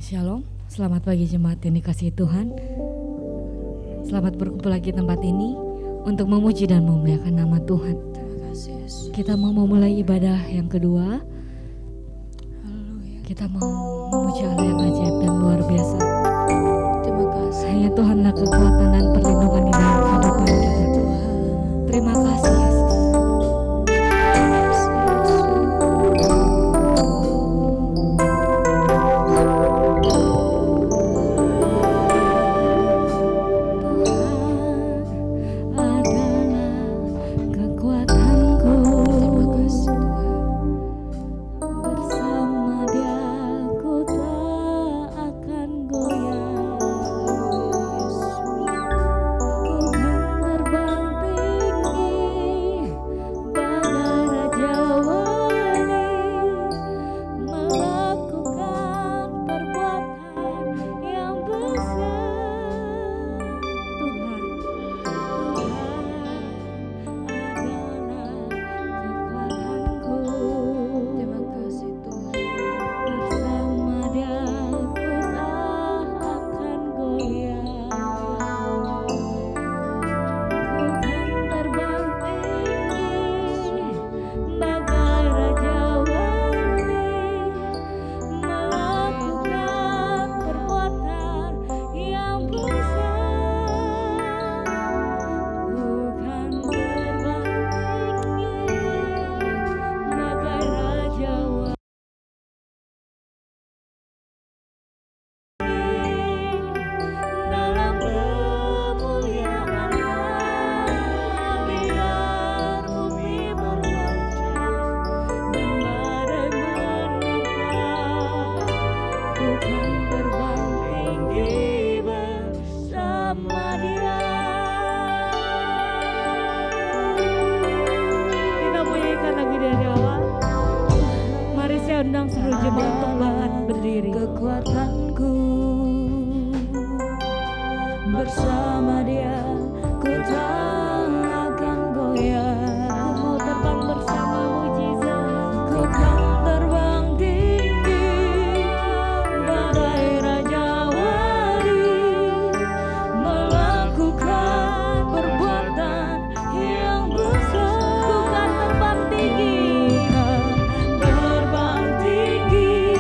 Shalom, selamat pagi jemaat yang dikasihi Tuhan. Selamat berkumpul lagi di tempat ini untuk memuji dan memuliakan nama Tuhan. Kita mau memulai ibadah yang kedua. Kita mau memuji Allah yang ajaib dan luar biasa. Terima kasih. Hanya Tuhanlah kekuatan dan perlindungan di dalam kehidupan kita. Terima kasih Yesus. Kekuatanku bersama Dia, ku tak akan goyah. Mau terbang bersama mujizat. Ku kan terbang tinggi bagai Raja Wali, melakukan perbuatan yang besar. Ku kan terbang tinggi, terbang tinggi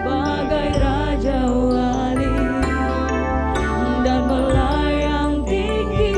bagai Raja Wali, dan melayang tinggi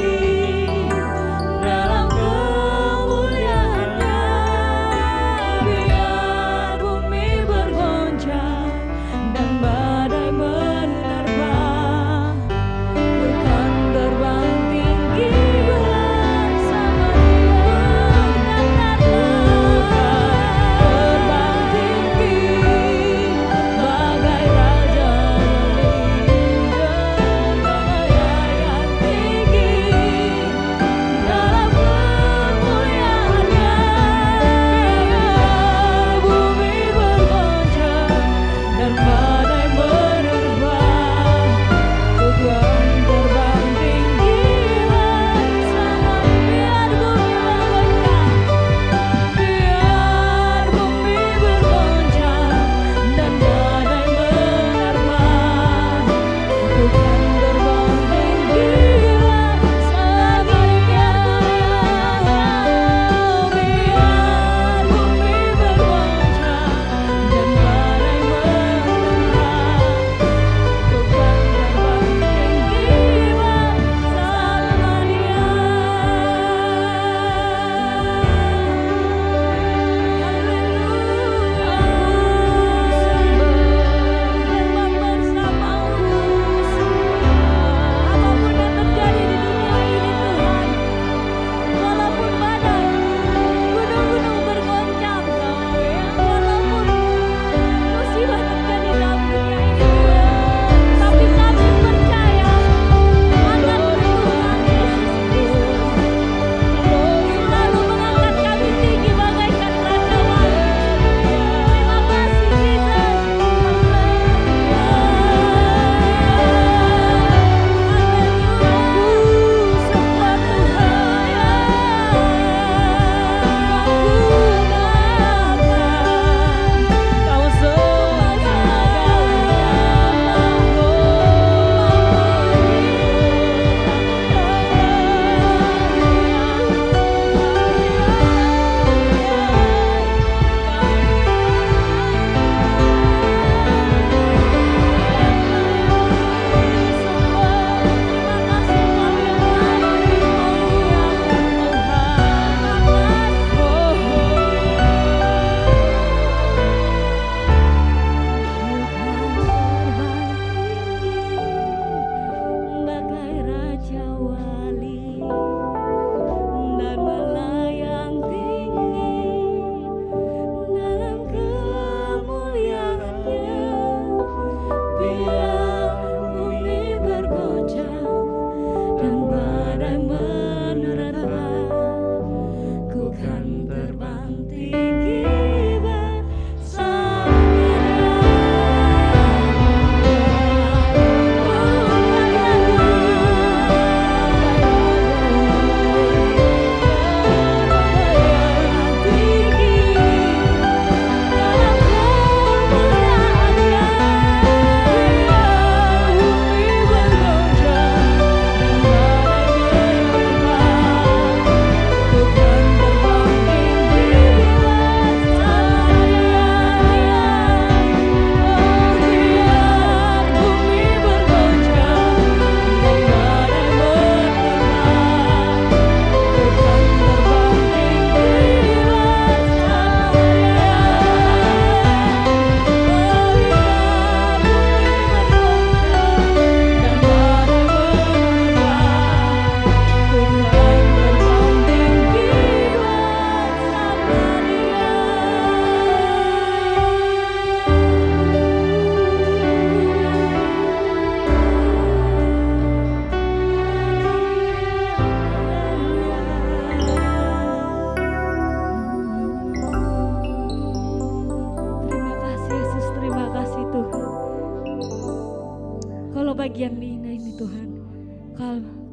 pagi yang indah ini Tuhan,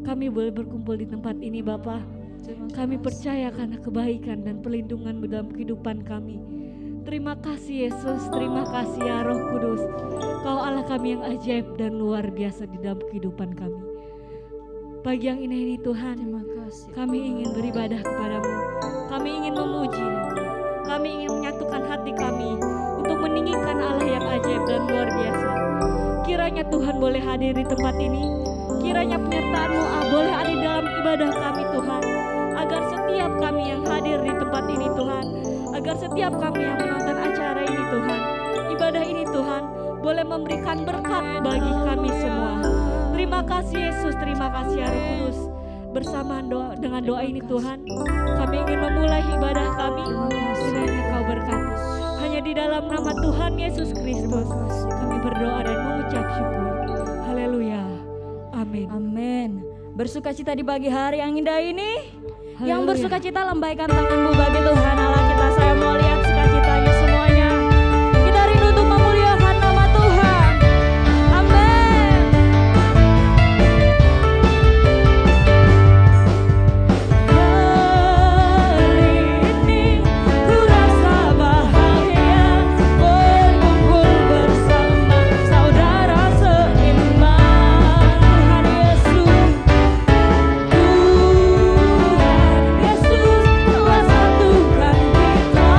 kami boleh berkumpul di tempat ini Bapa. Kami percaya karena kebaikan dan perlindungan dalam kehidupan kami. Terima kasih Yesus, terima kasih ya Roh Kudus. Kau Allah kami yang ajaib dan luar biasa di dalam kehidupan kami. Pagi yang indah ini Tuhan, Terima kasih. kami ingin beribadah kepadamu. Kami ingin memuji, kami ingin menyatukan hati kami untuk meninggikan Allah yang ajaib dan luar biasa. Kiranya Tuhan boleh hadir di tempat ini. Kiranya penyertaan-Mu boleh ada dalam ibadah kami Tuhan. Agar setiap kami yang hadir di tempat ini Tuhan, agar setiap kami yang menonton acara ini Tuhan, ibadah ini Tuhan, boleh memberikan berkat bagi kami semua. Terima kasih Yesus, terima kasih ya Roh Kudus. Bersamaan dengan doa ini Tuhan, kami ingin memulai ibadah kami. Kiranya Kau berkati. Hanya di dalam nama Tuhan Yesus Kristus kami berdoa dan mengucap syukur. Haleluya. Amin. Amin. Bersukacita di pagi hari yang indah ini. Yang Haleluya. bersukacita lambaikan tanganmu bagi Tuhan Allah kita. Saya mau lihat sukacitanya semuanya. Kita rindu untuk memuliakan nama Tuhan. Amin. Hari ini ku rasa bahagia berkumpul bersama saudara seiman. Tuhan Yesus, Tuhan Yesus telah satukan kita.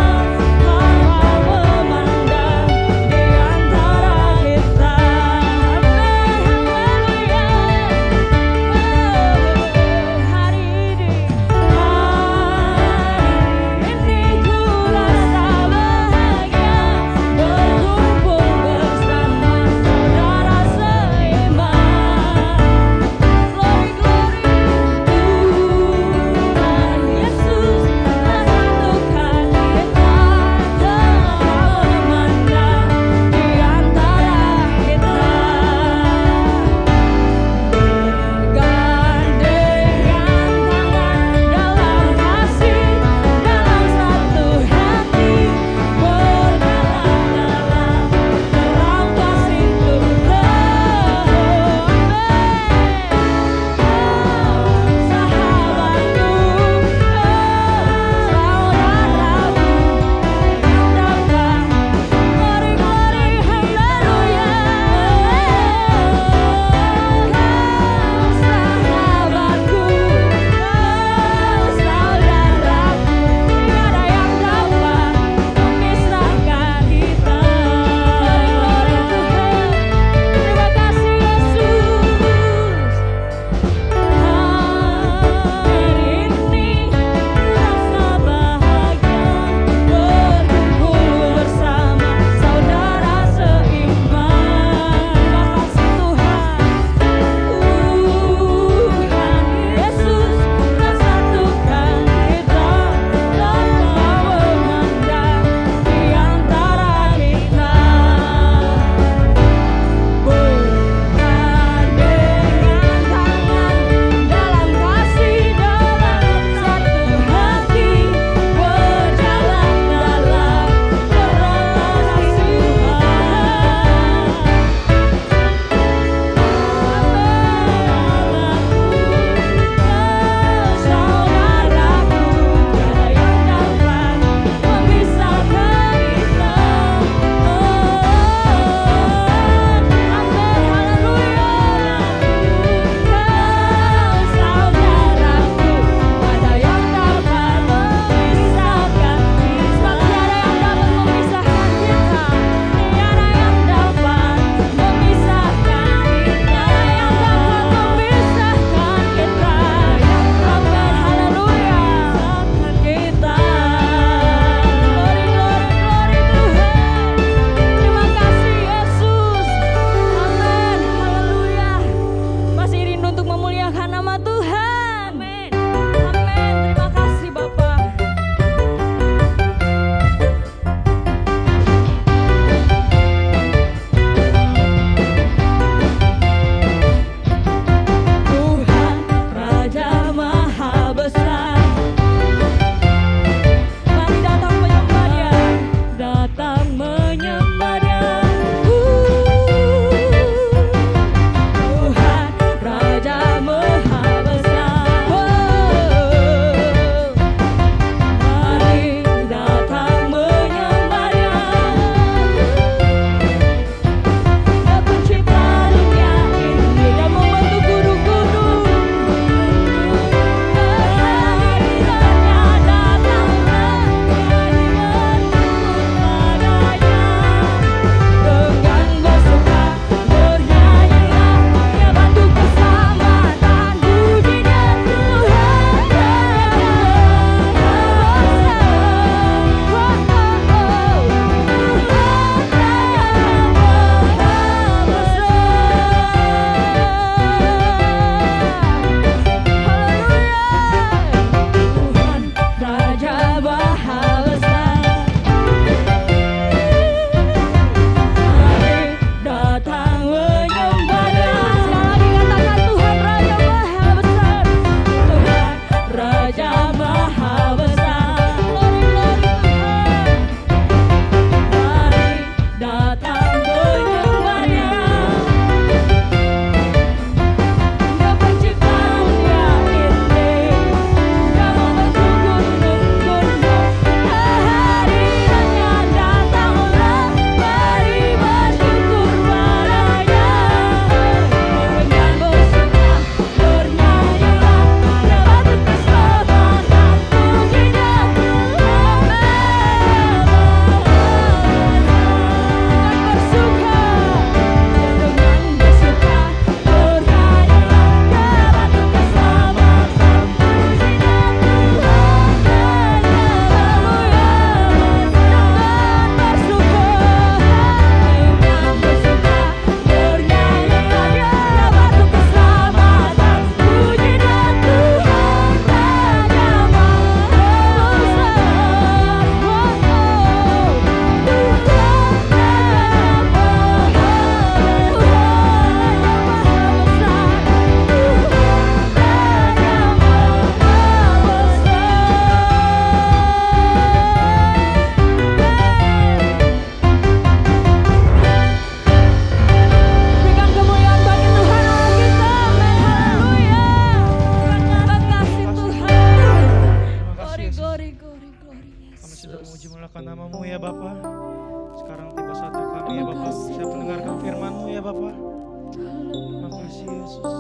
Bapa. Makasih Yesus.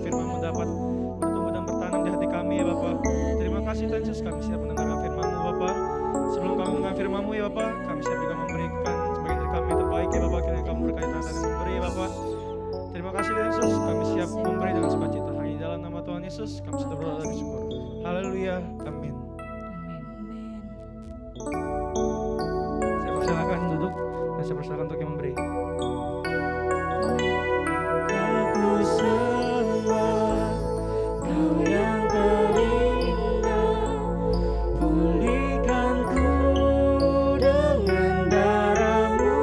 firman-Mu dapat bertumbuh dan bertanam di hati kami ya Bapa. Terima kasih Tuhan Yesus, kami siap mendengarkan firman-Mu Bapa. Sebelum kami mendengar firman-Mu ya Bapa, kami siap juga memberikan sebagian dari kami yang terbaik ya Bapa. Kiranya kamu berkati tangan dan memberi ya Bapa. Terima kasih Tuhan Yesus, kami siap memberi dengan sukacita. Hanya di dalam nama Tuhan Yesus kami sudah berdoa dan bersyukur. Haleluya, amin. Saya persilakan duduk dan saya persilakan untuk yang memberi. Aku sembah Kau yang terindah, pulihkan ku dengan darah-Mu.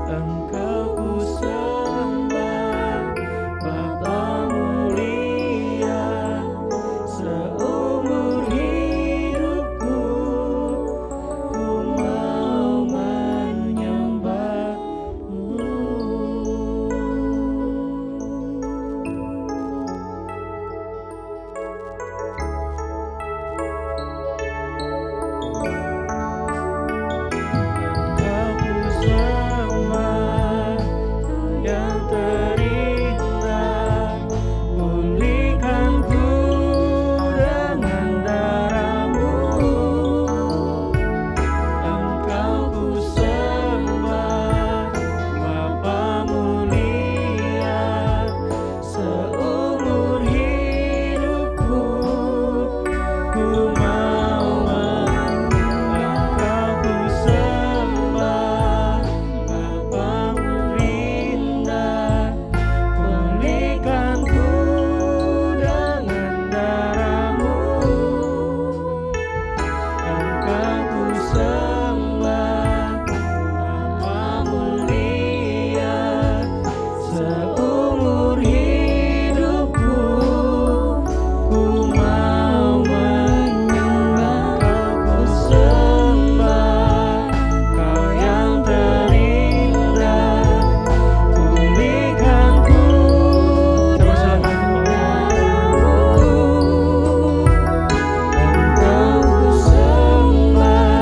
Engkau ku sembah, Bapa mulia, seumur hidupku ku mau menyembah-Mu. Engkau ku sembah, yang terindah, pulihkan ku dengan darah-Mu. Engkau ku sembah, Bapa mulia, seumur hidupku ku mau Engkau ku sembah, Bapa mulia, pulihkan ku dengan darah-Mu. Engkau ku sembah, Bapa mulia, seumur hidupku ku mau menyembah. Engkau ku sembah, Kau yang terindah, pulihkan ku dengan darah-Mu. Engkau ku sembah,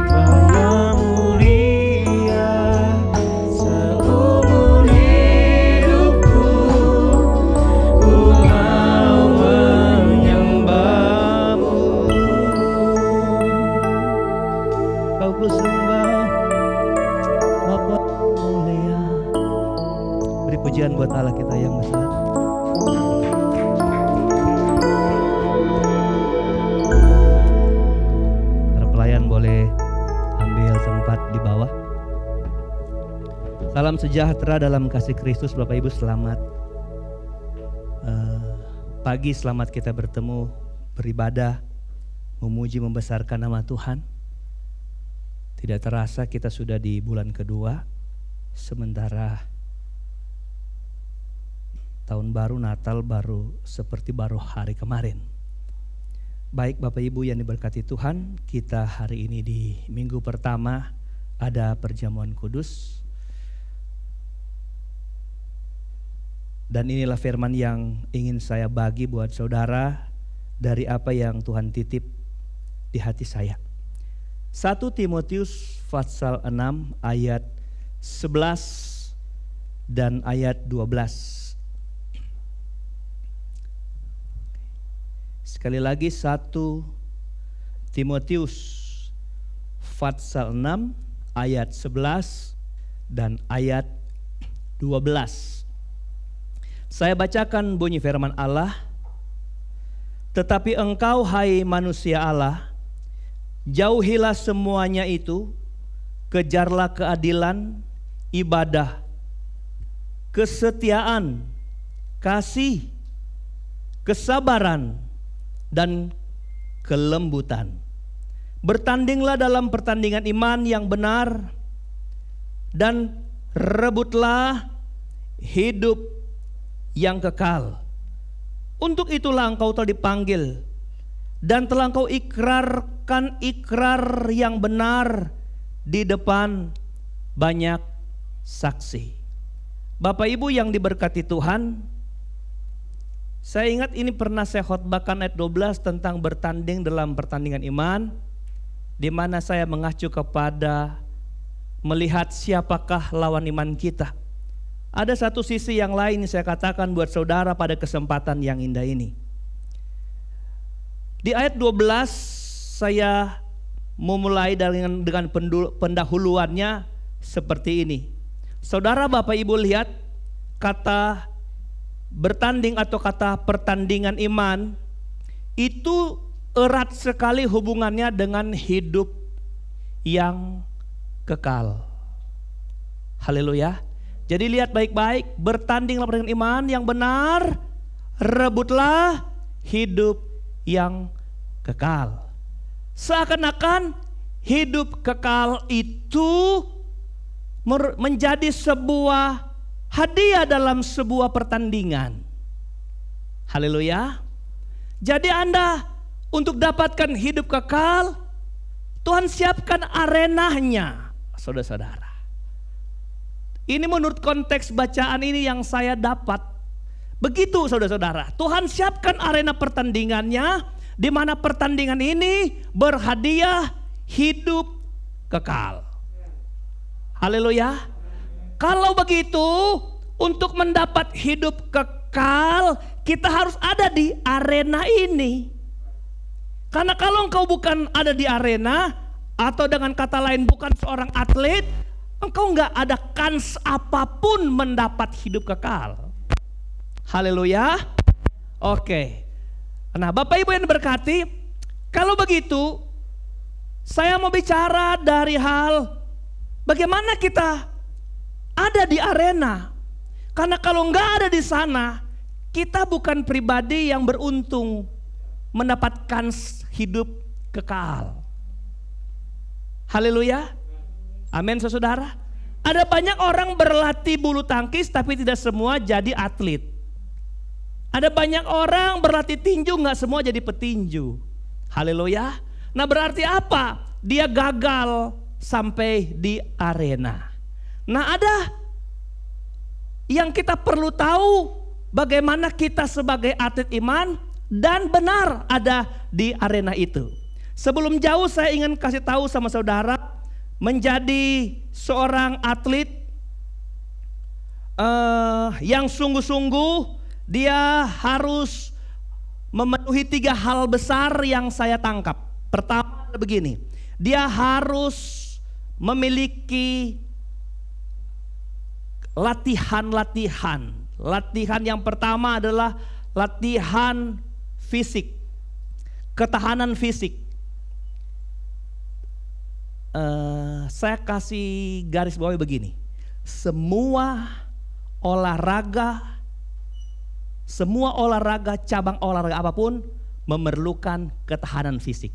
Bapa mulia, seumur hidupku ku mau menyembah-Mu. Kau ku sembah, Bapa mulia. Beri pujian buat Allah kita yang besar. Para pelayan boleh ambil tempat di bawah. Salam sejahtera dalam kasih Kristus. Bapak Ibu selamat pagi, selamat kita bertemu, beribadah, memuji, membesarkan nama Tuhan. Tidak terasa kita sudah di bulan kedua, sementara tahun baru Natal baru seperti baru hari kemarin. Baik Bapak Ibu yang diberkati Tuhan, kita hari ini di minggu pertama ada perjamuan kudus. Dan inilah firman yang ingin saya bagi buat saudara dari apa yang Tuhan titip di hati saya. 1 Timotius pasal 6 ayat 11 dan ayat 12. Sekali lagi 1 Timotius pasal 6 ayat 11 dan ayat 12. Saya bacakan bunyi firman Allah. Tetapi engkau hai manusia Allah, jauhilah semuanya itu, kejarlah keadilan, ibadah, kesetiaan, kasih, kesabaran, dan kelembutan. Bertandinglah dalam pertandingan iman yang benar, dan rebutlah hidup yang kekal. Untuk itulah engkau telah dipanggil dan telah engkau ikrarkan ikrar yang benar di depan banyak saksi. Bapak Ibu yang diberkati Tuhan, saya ingat ini pernah saya khotbahkan ayat 12 tentang bertanding dalam pertandingan iman, di mana saya mengacu kepada melihat siapakah lawan iman kita. ada satu sisi yang lain yang saya katakan buat saudara pada kesempatan yang indah ini. Di ayat 12 saya memulai dengan pendahuluannya seperti ini. Saudara, Bapak Ibu lihat kata bertanding atau kata pertandingan iman itu erat sekali hubungannya dengan hidup yang kekal. Haleluya. Jadi lihat baik-baik, bertandinglah dengan iman yang benar, rebutlah hidup yang kekal. Seakan-akan hidup kekal itu menjadi sebuah hadiah dalam sebuah pertandingan. Haleluya. Jadi Anda untuk dapatkan hidup kekal, Tuhan siapkan arenanya, saudara-saudara. Ini menurut konteks bacaan ini yang saya dapat. Begitu saudara-saudara, Tuhan siapkan arena pertandingannya, di mana pertandingan ini berhadiah hidup kekal. Haleluya. Kalau begitu, untuk mendapat hidup kekal, kita harus ada di arena ini. Karena kalau engkau bukan ada di arena, atau dengan kata lain bukan seorang atlet, engkau nggak ada kans apapun mendapat hidup kekal. Haleluya. Oke. Nah, Bapak Ibu yang berkati, kalau begitu saya mau bicara dari hal bagaimana kita ada di arena. Karena kalau nggak ada di sana, kita bukan pribadi yang beruntung mendapatkan hidup kekal. Haleluya. Amin saudara. Ada banyak orang berlatih bulu tangkis tapi tidak semua jadi atlet. Ada banyak orang berlatih tinju, nggak semua jadi petinju. Haleluya. Nah, berarti apa? Dia gagal sampai di arena. Nah, ada yang kita perlu tahu bagaimana kita sebagai atlet iman dan benar ada di arena itu. Sebelum jauh saya ingin kasih tahu sama saudara, menjadi seorang atlet yang sungguh-sungguh, dia harus memenuhi 3 hal besar yang saya tangkap. Pertama begini, dia harus memiliki latihan-latihan. Latihan yang pertama adalah latihan fisik, ketahanan fisik. Saya kasih garis bawahi begini, semua olahraga cabang olahraga apapun memerlukan ketahanan fisik.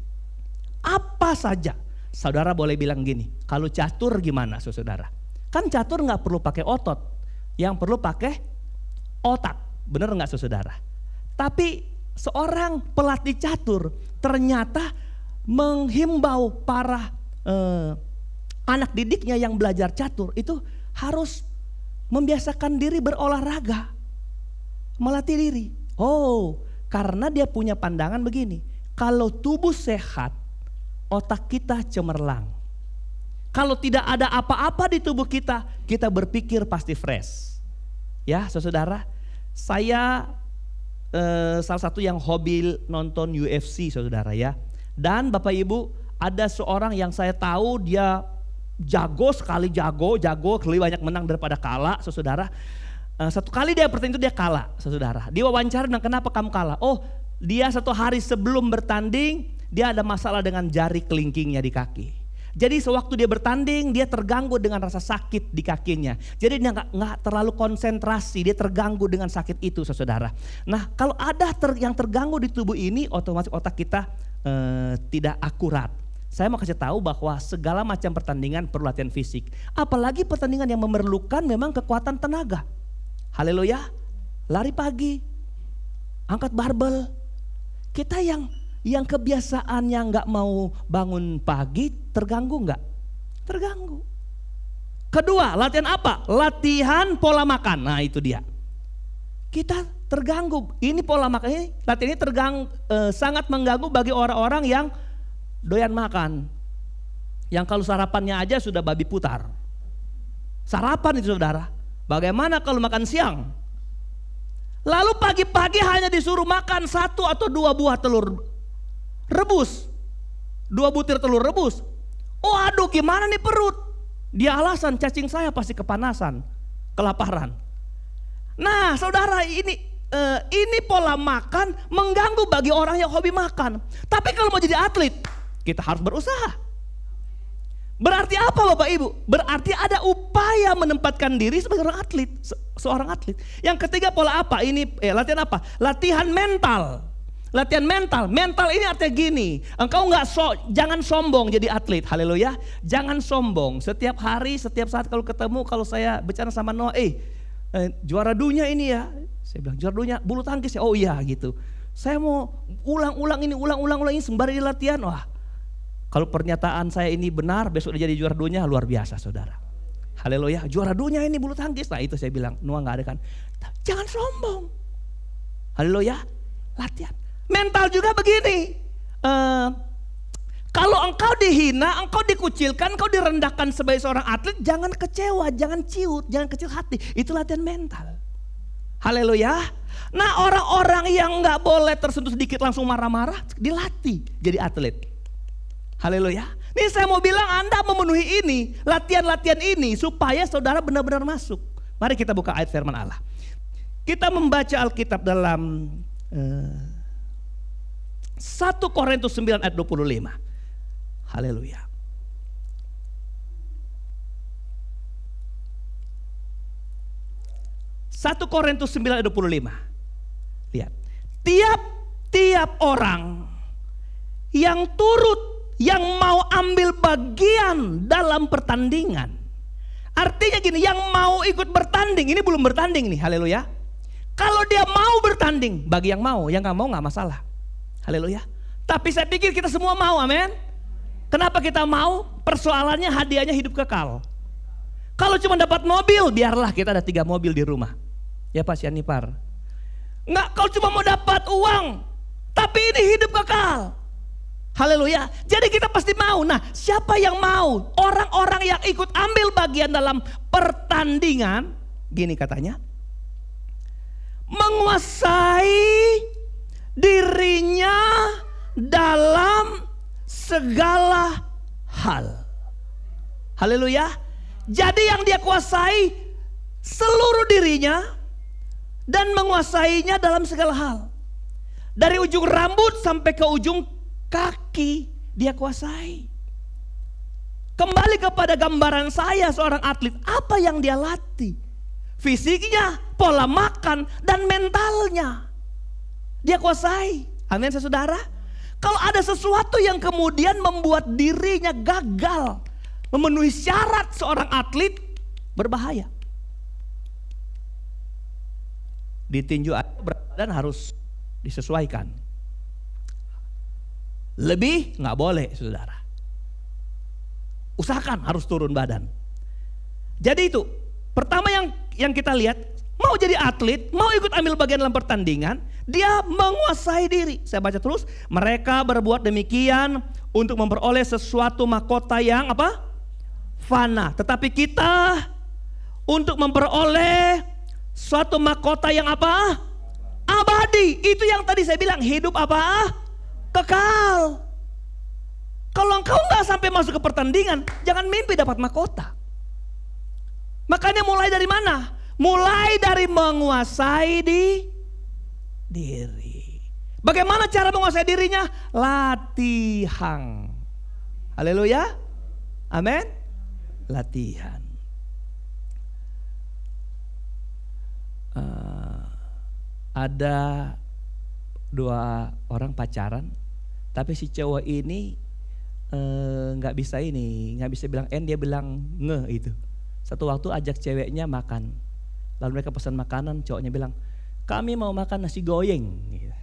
Apa saja. Saudara boleh bilang gini, kalau catur gimana saudara? Kan catur gak perlu pakai otot, yang perlu pakai otak. Bener gak saudara? Tapi seorang pelatih catur ternyata menghimbau para anak didiknya yang belajar catur itu harus membiasakan diri berolahraga, melatih diri. Oh, karena dia punya pandangan begini, kalau tubuh sehat, otak kita cemerlang. Kalau tidak ada apa-apa di tubuh kita, kita berpikir pasti fresh. Ya, saudara, saya salah satu yang hobi nonton UFC, saudara ya. Dan Bapak Ibu, ada seorang yang saya tahu dia jago sekali, jago, lebih banyak menang daripada kalah, saudara. Satu kali dia pertandingan itu dia kalah, saudara. Dia wawancara, dan kenapa kamu kalah? Oh, dia 1 hari sebelum bertanding dia ada masalah dengan jari kelingkingnya di kaki. Jadi sewaktu dia bertanding dia terganggu dengan rasa sakit di kakinya. Jadi dia nggak terlalu konsentrasi, dia terganggu dengan sakit itu, saudara. Nah, kalau ada yang terganggu di tubuh ini, otomatis otak kita tidak akurat. Saya mau kasih tahu bahwa segala macam pertandingan perlu latihan fisik. Apalagi pertandingan yang memerlukan memang kekuatan tenaga. Haleluya. Lari pagi, angkat barbel. Kita yang kebiasaannya nggak mau bangun pagi, terganggu nggak? Terganggu. Kedua, latihan apa? Latihan pola makan. Nah, itu dia. Kita terganggu. Ini pola makan ini, latihan ini sangat mengganggu bagi orang-orang yang doyan makan. Yang kalau sarapannya aja sudah babi putar. Sarapan itu, saudara. Bagaimana kalau makan siang? Lalu pagi-pagi hanya disuruh makan 1 atau 2 buah telur rebus. 2 butir telur rebus. Oh aduh gimana nih perut? Dia alasan cacing saya pasti kepanasan, kelaparan. Nah saudara ini pola makan mengganggu bagi orang yang hobi makan. Tapi kalau mau jadi atlet kita harus berusaha. Berarti apa Bapak Ibu? Berarti ada upaya menempatkan diri sebagai seorang atlet. Yang ketiga pola apa? Ini latihan apa? Latihan mental. Latihan mental. Mental ini artinya gini. Engkau jangan sombong jadi atlet. Haleluya. Jangan sombong. Setiap hari, setiap saat kalau ketemu, kalau saya bicara sama Noah, juara dunia ini ya. Saya bilang juara dunia bulu tangkis ya. Oh iya gitu. Saya mau ulang ini sembari di latihan. Wah. Kalau pernyataan saya ini benar, besok dia jadi juara dunia, luar biasa saudara. Haleluya, juara dunia ini bulu tangkis. Nah itu saya bilang, Noah gak ada kan. Jangan sombong. Haleluya, latihan. Mental juga begini. Kalau engkau dihina, engkau dikucilkan, engkau direndahkan sebagai seorang atlet, jangan kecewa, jangan ciut, jangan kecil hati. Itu latihan mental. Haleluya. Nah orang-orang yang gak boleh tersentuh sedikit langsung marah-marah, dilatih jadi atlet. Haleluya. Ini saya mau bilang Anda memenuhi ini, latihan-latihan ini supaya saudara benar-benar masuk. Mari kita buka ayat firman Allah. Kita membaca Alkitab dalam 1 Korintus 9 ayat 25. Haleluya. Satu Korintus 9 ayat 25. Lihat. Tiap-tiap orang yang yang mau ambil bagian dalam pertandingan. Artinya gini, yang mau ikut bertanding, ini belum bertanding nih, haleluya. Kalau dia mau bertanding, bagi yang gak mau gak masalah. Haleluya. Tapi saya pikir kita semua mau, amin. Kenapa kita mau? Persoalannya hadiahnya hidup kekal. Kalau cuma dapat mobil, biarlah kita ada 3 mobil di rumah. Ya Pak Sianipar. Enggak, kalau cuma mau dapat uang, tapi ini hidup kekal. Haleluya. Jadi kita pasti mau. Nah, siapa yang mau? Orang-orang yang ikut ambil bagian dalam pertandingan, gini katanya, menguasai dirinya dalam segala hal. Haleluya. Jadi yang dia kuasai seluruh dirinya dan menguasainya dalam segala hal. Dari ujung rambut sampai ke ujung kaki dia kuasai. Kembali kepada gambaran saya seorang atlet, apa yang dia latih? Fisiknya, pola makan, dan mentalnya. Dia kuasai. Amin saudara. Kalau ada sesuatu yang kemudian membuat dirinya gagal memenuhi syarat seorang atlet, berbahaya. Ditinju berat badan harus disesuaikan. Lebih nggak boleh saudara. Usahakan harus turun badan. Jadi itu pertama yang kita lihat, mau jadi atlet, mau ikut ambil bagian dalam pertandingan, dia menguasai diri. Saya baca terus, mereka berbuat demikian untuk memperoleh sesuatu mahkota yang apa? Fana. Tetapi kita untuk memperoleh suatu mahkota yang apa? Abadi. Itu yang tadi saya bilang, hidup apa? Kekal. Kalau engkau nggak sampai masuk ke pertandingan, jangan mimpi dapat mahkota. Makanya mulai dari mana? Mulai dari menguasai diri. Bagaimana cara menguasai dirinya? Latihan. Haleluya. Amin. Latihan. Ada 2 orang pacaran, tapi si cowok ini nggak bisa bilang N, dia bilang nge itu. Satu waktu ajak ceweknya makan, lalu mereka pesan makanan, cowoknya bilang kami mau makan nasi goyeng. Gitu.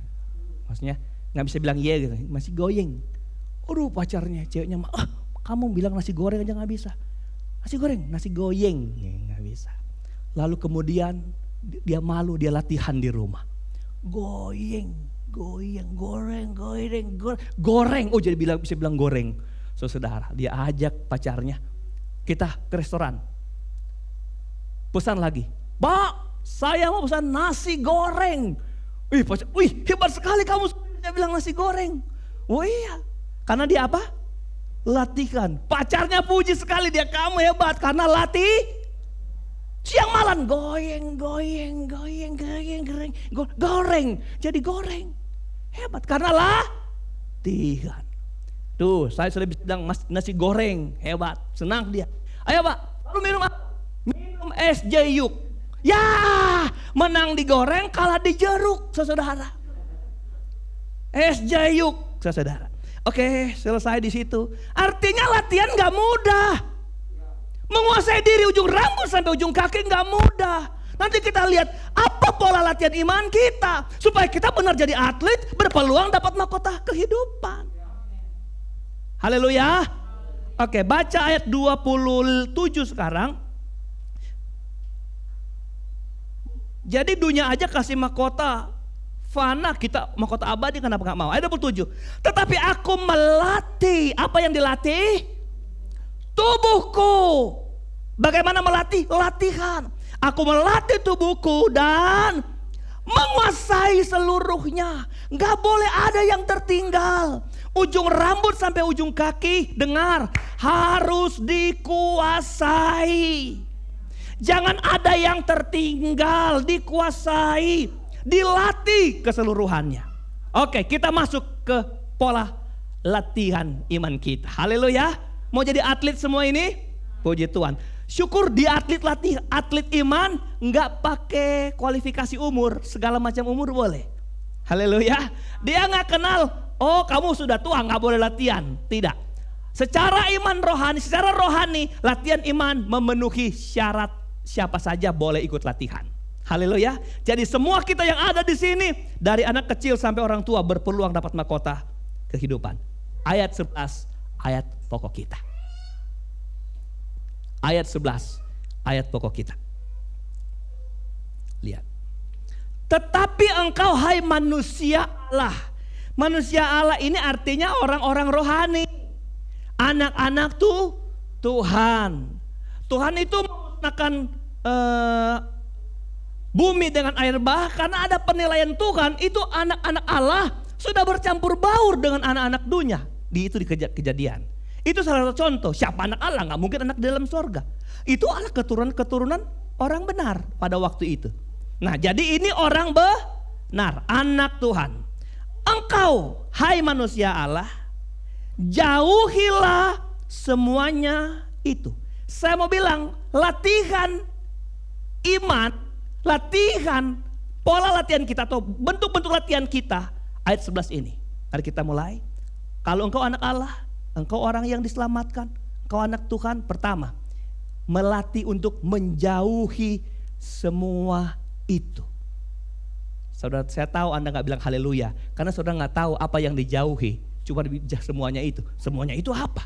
Maksudnya nggak bisa bilang iya gitu, nasi goyeng. Aduh pacarnya, ceweknya kamu bilang nasi goreng aja nggak bisa. Nasi goyeng nggak bisa. Lalu kemudian dia malu, dia latihan di rumah. Goreng. Oh jadi bisa bilang goreng. Saudara, dia ajak pacarnya, kita ke restoran. Pesan lagi, Pak, saya mau pesan nasi goreng. Wih, hebat sekali kamu. Dia bilang nasi goreng. Oh iya, karena dia apa? Latihan. Pacarnya puji sekali dia, kamu hebat karena latih. Siang malam goreng. Jadi goreng. Hebat karena latihan. Tuh, saya sudah bilang nasi goreng, hebat, senang dia. Ayo Pak, lalu minum apa? Minum es jayuk. Ya, menang digoreng, kalah di jeruk, saudara. Es jayuk, saudara. Oke, selesai di situ. Artinya latihan gak mudah. Menguasai diri ujung rambut sampai ujung kaki gak mudah. Nanti kita lihat apa pola latihan iman kita. Supaya kita benar jadi atlet, berpeluang dapat mahkota kehidupan. Haleluya. Oke, baca ayat 27 sekarang. Jadi dunia aja kasih mahkota fana, kita mahkota abadi, kenapa gak mau? Ayat 27. Tetapi aku melatih, apa yang dilatih? Tubuhku. Bagaimana melatih? Latihan. Aku melatih tubuhku dan menguasai seluruhnya. Gak boleh ada yang tertinggal. Ujung rambut sampai ujung kaki, dengar, harus dikuasai. Jangan ada yang tertinggal, dikuasai, dilatih keseluruhannya. Oke, kita masuk ke pola latihan iman kita. Haleluya. Mau jadi atlet semua ini? Puji Tuhan. Syukur di atlet iman nggak pakai kualifikasi umur, segala macam umur boleh. Haleluya. Dia nggak kenal, oh kamu sudah tua nggak boleh latihan. Tidak. Secara rohani, latihan iman memenuhi syarat, siapa saja boleh ikut latihan. Haleluya. Jadi semua kita yang ada di sini, dari anak kecil sampai orang tua, berpeluang dapat mahkota kehidupan. Ayat 11, ayat pokok kita. Ayat 11, ayat pokok kita. Lihat. Tetapi engkau hai manusia Allah. Manusia Allah ini artinya orang-orang rohani. Anak-anak tuh Tuhan. Tuhan itu memusnahkan bumi dengan air bah, karena ada penilaian Tuhan. Itu anak-anak Allah sudah bercampur baur dengan anak-anak dunia. Itu di kejadian. Itu salah satu contoh. Siapa anak Allah? Gak mungkin anak di dalam sorga. Itu anak keturunan orang benar pada waktu itu. Nah, jadi ini orang benar, anak Tuhan. Engkau, hai manusia Allah, jauhilah semuanya itu. Saya mau bilang, latihan iman, latihan, pola latihan kita atau bentuk-bentuk latihan kita, ayat 11 ini. Mari kita mulai. Kalau engkau anak Allah, engkau orang yang diselamatkan, engkau anak Tuhan, pertama, melatih untuk menjauhi semua itu. Saudara, saya tahu Anda gak bilang haleluya, karena saudara gak tahu apa yang dijauhi. Cuma semuanya itu. Semuanya itu apa?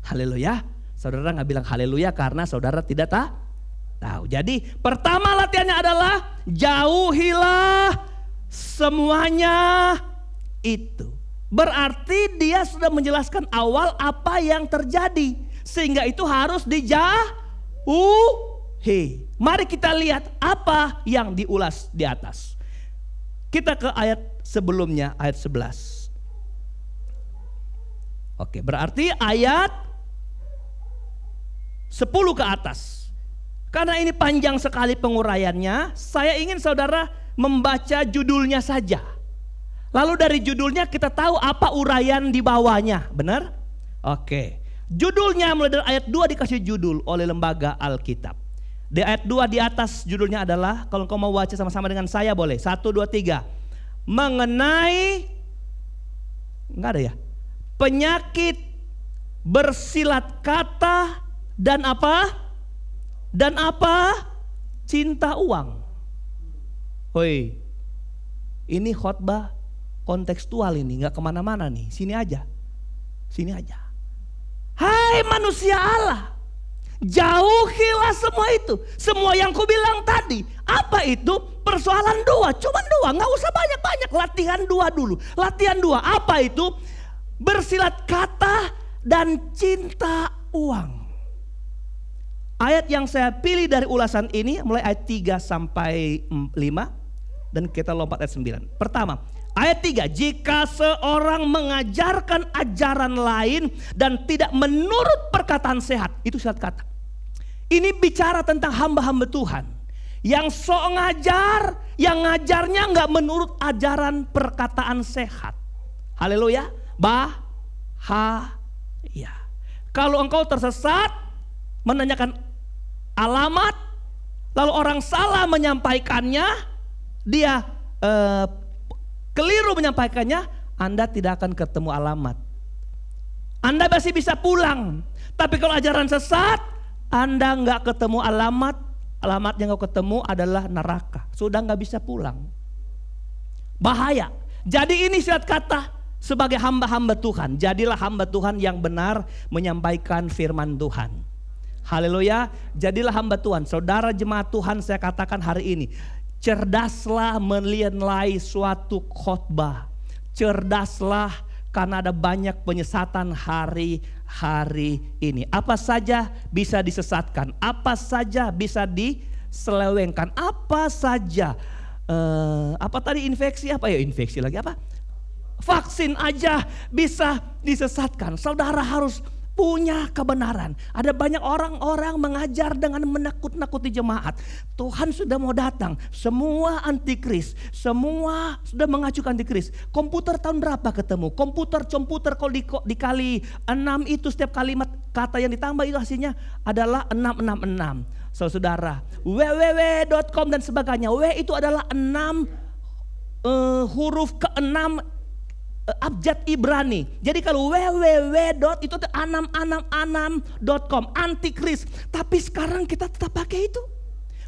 Haleluya. Saudara gak bilang haleluya karena saudara tidak tahu. Jadi pertama latihannya adalah jauhilah semuanya itu. Berarti dia sudah menjelaskan awal apa yang terjadi. Sehingga itu harus dijauhi. Mari kita lihat apa yang diulas di atas. Kita ke ayat sebelumnya, ayat 11. Oke, berarti ayat 10 ke atas. Karena ini panjang sekali penguraiannya, saya ingin saudara membaca judulnya saja. Lalu dari judulnya kita tahu apa uraian di bawahnya, benar? Oke. Judulnya mulai dari ayat 2 dikasih judul oleh Lembaga Alkitab. Di ayat 2 di atas judulnya adalah, kalau kau mau baca sama-sama dengan saya boleh. 1, 2, 3. Mengenai, enggak ada ya? Penyakit bersilat kata dan apa? Dan apa? Cinta uang. Hoi, ini khotbah kontekstual ini, nggak kemana-mana nih. Sini aja, sini aja. Hai manusia Allah, jauhilah semua itu, semua yang ku bilang tadi. Apa itu? Persoalan dua, cuma dua, nggak usah banyak-banyak. Latihan dua dulu. Latihan dua, apa itu? Bersilat kata dan cinta uang. Ayat yang saya pilih dari ulasan ini mulai ayat 3 sampai 5 dan kita lompat ayat 9. Pertama, ayat 3, jika seorang mengajarkan ajaran lain dan tidak menurut perkataan sehat, itu syarat kata. Ini bicara tentang hamba-hamba Tuhan yang sok ngajar, yang ngajarnya nggak menurut ajaran perkataan sehat. Haleluya, bahaya. Kalau engkau tersesat, menanyakan alamat, lalu orang salah menyampaikannya, dia keliru menyampaikannya, Anda tidak akan ketemu alamat. Anda masih bisa pulang, tapi kalau ajaran sesat, Anda nggak ketemu alamat. Alamat yang kau ketemu adalah neraka. Sudah nggak bisa pulang. Bahaya. Jadi ini syarat kata sebagai hamba-hamba Tuhan. Jadilah hamba Tuhan yang benar menyampaikan firman Tuhan. Haleluya. Jadilah hamba Tuhan. Saudara jemaat Tuhan, saya katakan hari ini, cerdaslah menilai suatu khotbah. Cerdaslah karena ada banyak penyesatan hari-hari ini. Apa saja bisa disesatkan, apa saja bisa diselewengkan, apa saja apa tadi infeksi, apa ya infeksi lagi apa? Vaksin aja bisa disesatkan. Saudara harus punya kebenaran. Ada banyak orang-orang mengajar dengan menakut-nakuti jemaat. Tuhan sudah mau datang. Semua antikris, semua sudah mengacu ke antikris. Komputer tahun berapa ketemu? Komputer kalau dikali 6 itu setiap kalimat kata yang ditambah itu hasilnya adalah 666. Saudara, www.com dan sebagainya. W itu adalah 6 huruf ke-6 abjad Ibrani. Jadi kalau www. itu 666.com antikris. Tapi sekarang kita tetap pakai itu.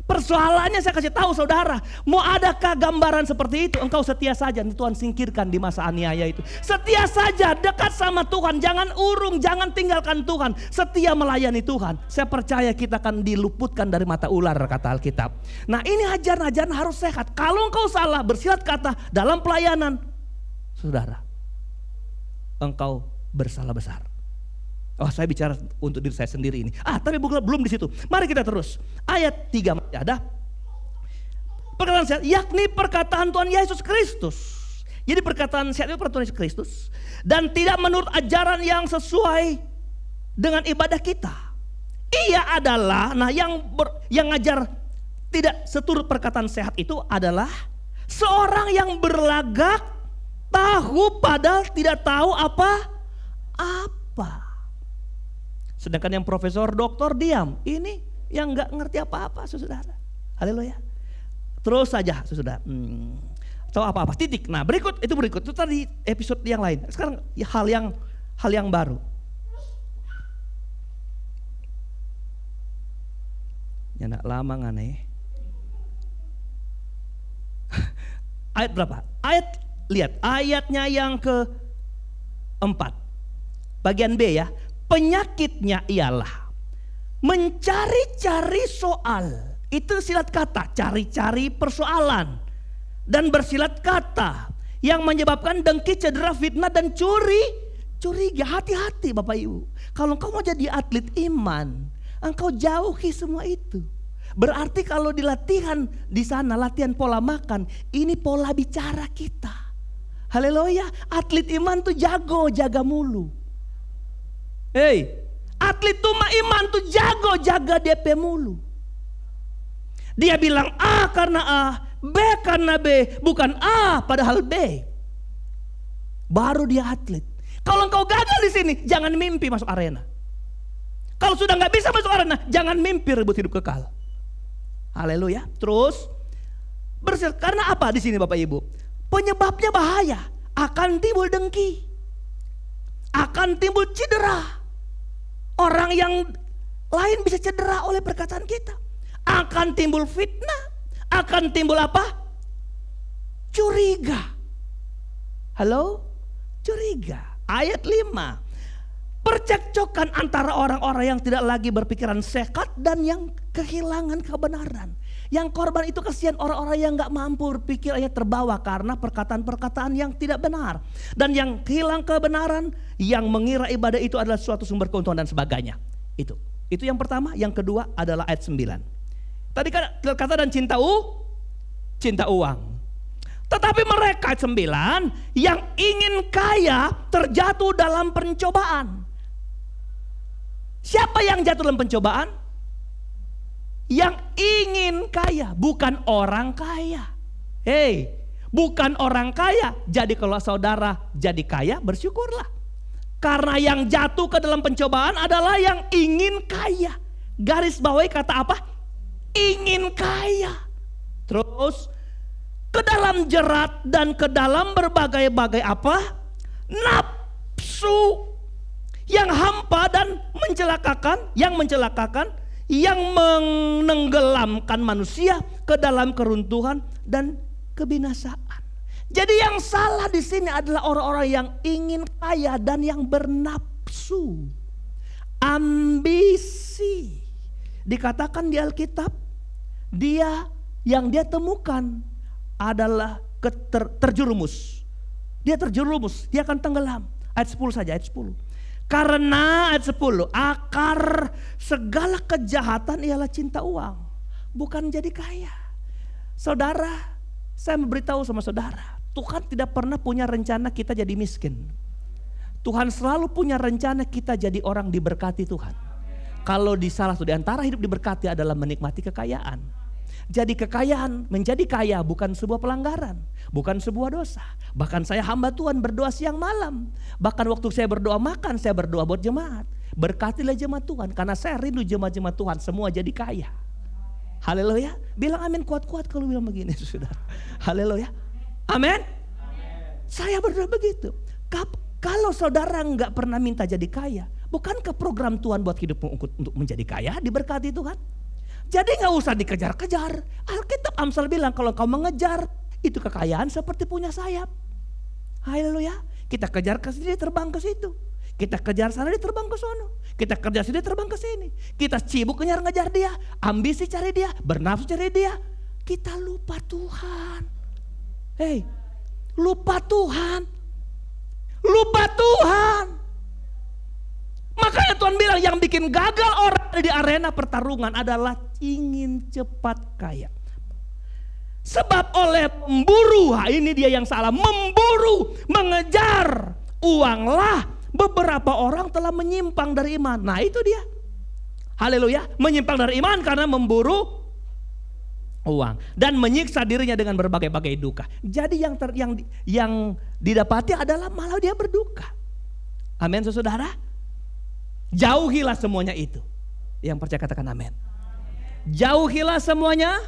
Persoalannya saya kasih tahu saudara, mau adakah gambaran seperti itu? Engkau setia saja, Tuhan singkirkan di masa aniaya itu. Setia saja, dekat sama Tuhan, jangan urung, jangan tinggalkan Tuhan. Setia melayani Tuhan. Saya percaya kita akan diluputkan dari mata ular, kata Alkitab. Nah ini ajaran-ajaran harus sehat. Kalau engkau salah bersilat kata dalam pelayanan, saudara, engkau bersalah besar. Oh, saya bicara untuk diri saya sendiri ini. Tapi belum di situ. Mari kita terus. Ayat 3 ada. Perkataan sehat, yakni perkataan Tuhan Yesus Kristus. Jadi perkataan sehat itu perkataan Yesus Kristus. Dan tidak menurut ajaran yang sesuai dengan ibadah kita. Ia adalah, yang ngajar tidak seturut perkataan sehat itu adalah seorang yang berlagak tahu padahal tidak tahu apa. Sedangkan yang profesor doktor diam. Ini yang nggak ngerti apa-apa, saudara. Haleluya. Terus saja, saudara. Tahu apa-apa. Titik. Nah berikut itu tadi episode yang lain. Sekarang hal yang baru. Ya nak lama ngane. Ayat berapa? Lihat ayatnya yang ke-4. Bagian B ya. Penyakitnya ialah mencari-cari soal. Itu silat kata, cari-cari persoalan. Dan bersilat kata yang menyebabkan dengki, cedera, fitnah dan curiga. Hati-hati Bapak Ibu. Kalau engkau mau jadi atlet iman, engkau jauhi semua itu. Berarti kalau di latihan di sana, latihan pola makan, ini pola bicara kita. Haleluya, atlet iman tuh jaga mulu. Atlet tuma iman tuh jaga DP mulu. Dia bilang A karena A, B karena B, bukan A padahal B. Baru dia atlet. Kalau engkau gagal di sini, jangan mimpi masuk arena. Kalau sudah nggak bisa masuk arena, jangan mimpi rebut hidup kekal. Haleluya. Terus karena apa di sini Bapak Ibu? Penyebabnya bahaya. Akan timbul dengki, akan timbul cedera. Orang yang lain bisa cedera oleh perkataan kita. Akan timbul fitnah. Akan timbul apa? Curiga. Halo? Curiga. Ayat 5. Percekcokan antara orang-orang yang tidak lagi berpikiran sehat dan yang kehilangan kebenaran. Yang korban itu kasihan orang-orang yang gak mampu pikirannya terbawa karena perkataan-perkataan yang tidak benar. Dan yang hilang kebenaran, yang mengira ibadah itu adalah suatu sumber keuntungan dan sebagainya. Itu. Itu yang pertama. Yang kedua adalah ayat 9. Tadi kata dan cinta uang. Tetapi mereka 9 yang ingin kaya terjatuh dalam pencobaan. Siapa yang jatuh dalam pencobaan? Yang ingin kaya, bukan orang kaya. Bukan orang kaya. Jadi kalau saudara jadi kaya, bersyukurlah. Karena yang jatuh ke dalam pencobaan adalah yang ingin kaya. Garis bawahi kata apa? Ingin kaya. Terus ke dalam jerat dan ke dalam berbagai-bagai apa? Nafsu yang hampa dan mencelakakan, yang menenggelamkan manusia ke dalam keruntuhan dan kebinasaan. Jadi yang salah di sini adalah orang-orang yang ingin kaya dan yang bernafsu, ambisi. Dikatakan di Alkitab, dia temukan adalah terjerumus. Dia terjerumus, dia akan tenggelam. Ayat 10 saja, ayat 10. Karena ayat 10, akar segala kejahatan ialah cinta uang, bukan jadi kaya. Saudara, saya memberitahu sama saudara, Tuhan tidak pernah punya rencana kita jadi miskin. Tuhan selalu punya rencana kita jadi orang diberkati Tuhan. Kalau di salah satu di antara hidup diberkati adalah menikmati kekayaan. Jadi kekayaan, menjadi kaya bukan sebuah pelanggaran, bukan sebuah dosa. Bahkan saya hamba Tuhan berdoa siang malam. Bahkan waktu saya berdoa makan, saya berdoa buat jemaat. Berkatilah jemaat Tuhan, karena saya rindu jemaat-jemaat Tuhan semua jadi kaya. Haleluya. Bilang amin kuat-kuat kalau bilang begini, saudara. Haleluya. Amin. Saya berdoa begitu. Kalau saudara nggak pernah minta jadi kaya, bukankah program Tuhan buat hidupmu untuk menjadi kaya, diberkati Tuhan? Jadi gak usah dikejar-kejar. Alkitab Amsal bilang kalau kau mengejar itu kekayaan seperti punya sayap. Haleluya. Kita kejar ke sini terbang ke situ. Kita kejar sana dia terbang ke sono. Kita kejar sini terbang ke sini. Kita sibuk ngejar dia. Ambisi cari dia. Bernafsu cari dia. Kita lupa Tuhan. Lupa Tuhan. Lupa Tuhan. Makanya Tuhan bilang yang bikin gagal orang di arena pertarungan adalah ingin cepat kaya. Sebab oleh memburu, ini dia yang salah, memburu, mengejar uanglah beberapa orang telah menyimpang dari iman. Nah itu dia. Haleluya, menyimpang dari iman karena memburu uang dan menyiksa dirinya dengan berbagai-bagai duka. Jadi yang didapati adalah malah dia berduka. Amin saudara. Jauhilah semuanya itu. Yang percaya katakan amin. Jauhilah semuanya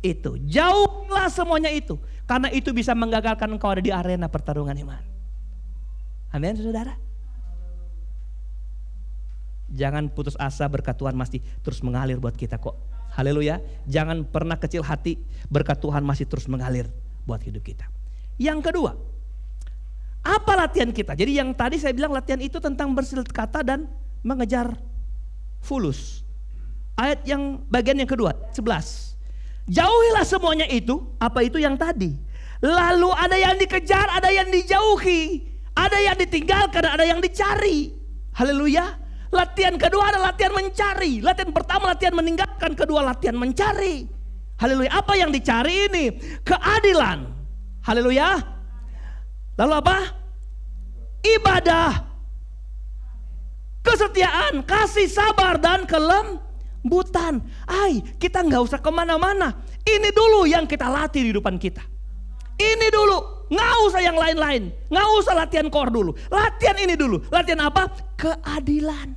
itu. Jauhilah semuanya itu. Karena itu bisa menggagalkan engkau ada di arena pertarungan iman. Amin saudara. Jangan putus asa, berkat Tuhan masih terus mengalir buat kita kok. Haleluya. Jangan pernah kecil hati, berkat Tuhan masih terus mengalir buat hidup kita. Yang kedua, apa latihan kita? Jadi yang tadi saya bilang latihan itu tentang bersilat kata dan mengejar fulus. Ayat yang bagian yang kedua 11. Jauhilah semuanya itu. Apa itu yang tadi? Lalu ada yang dikejar, ada yang dijauhi, ada yang ditinggalkan, ada yang dicari. Haleluya. Latihan kedua adalah latihan mencari. Latihan pertama latihan meninggalkan, kedua latihan mencari. Haleluya. Apa yang dicari ini? Keadilan. Haleluya. Lalu apa? Ibadah, kesetiaan, kasih, sabar, dan kelembutan. Kita nggak usah kemana-mana. Ini dulu yang kita latih di depan kita. Ini dulu, nggak usah yang lain-lain. Nggak usah latihan core dulu. Latihan ini dulu. Latihan apa? Keadilan.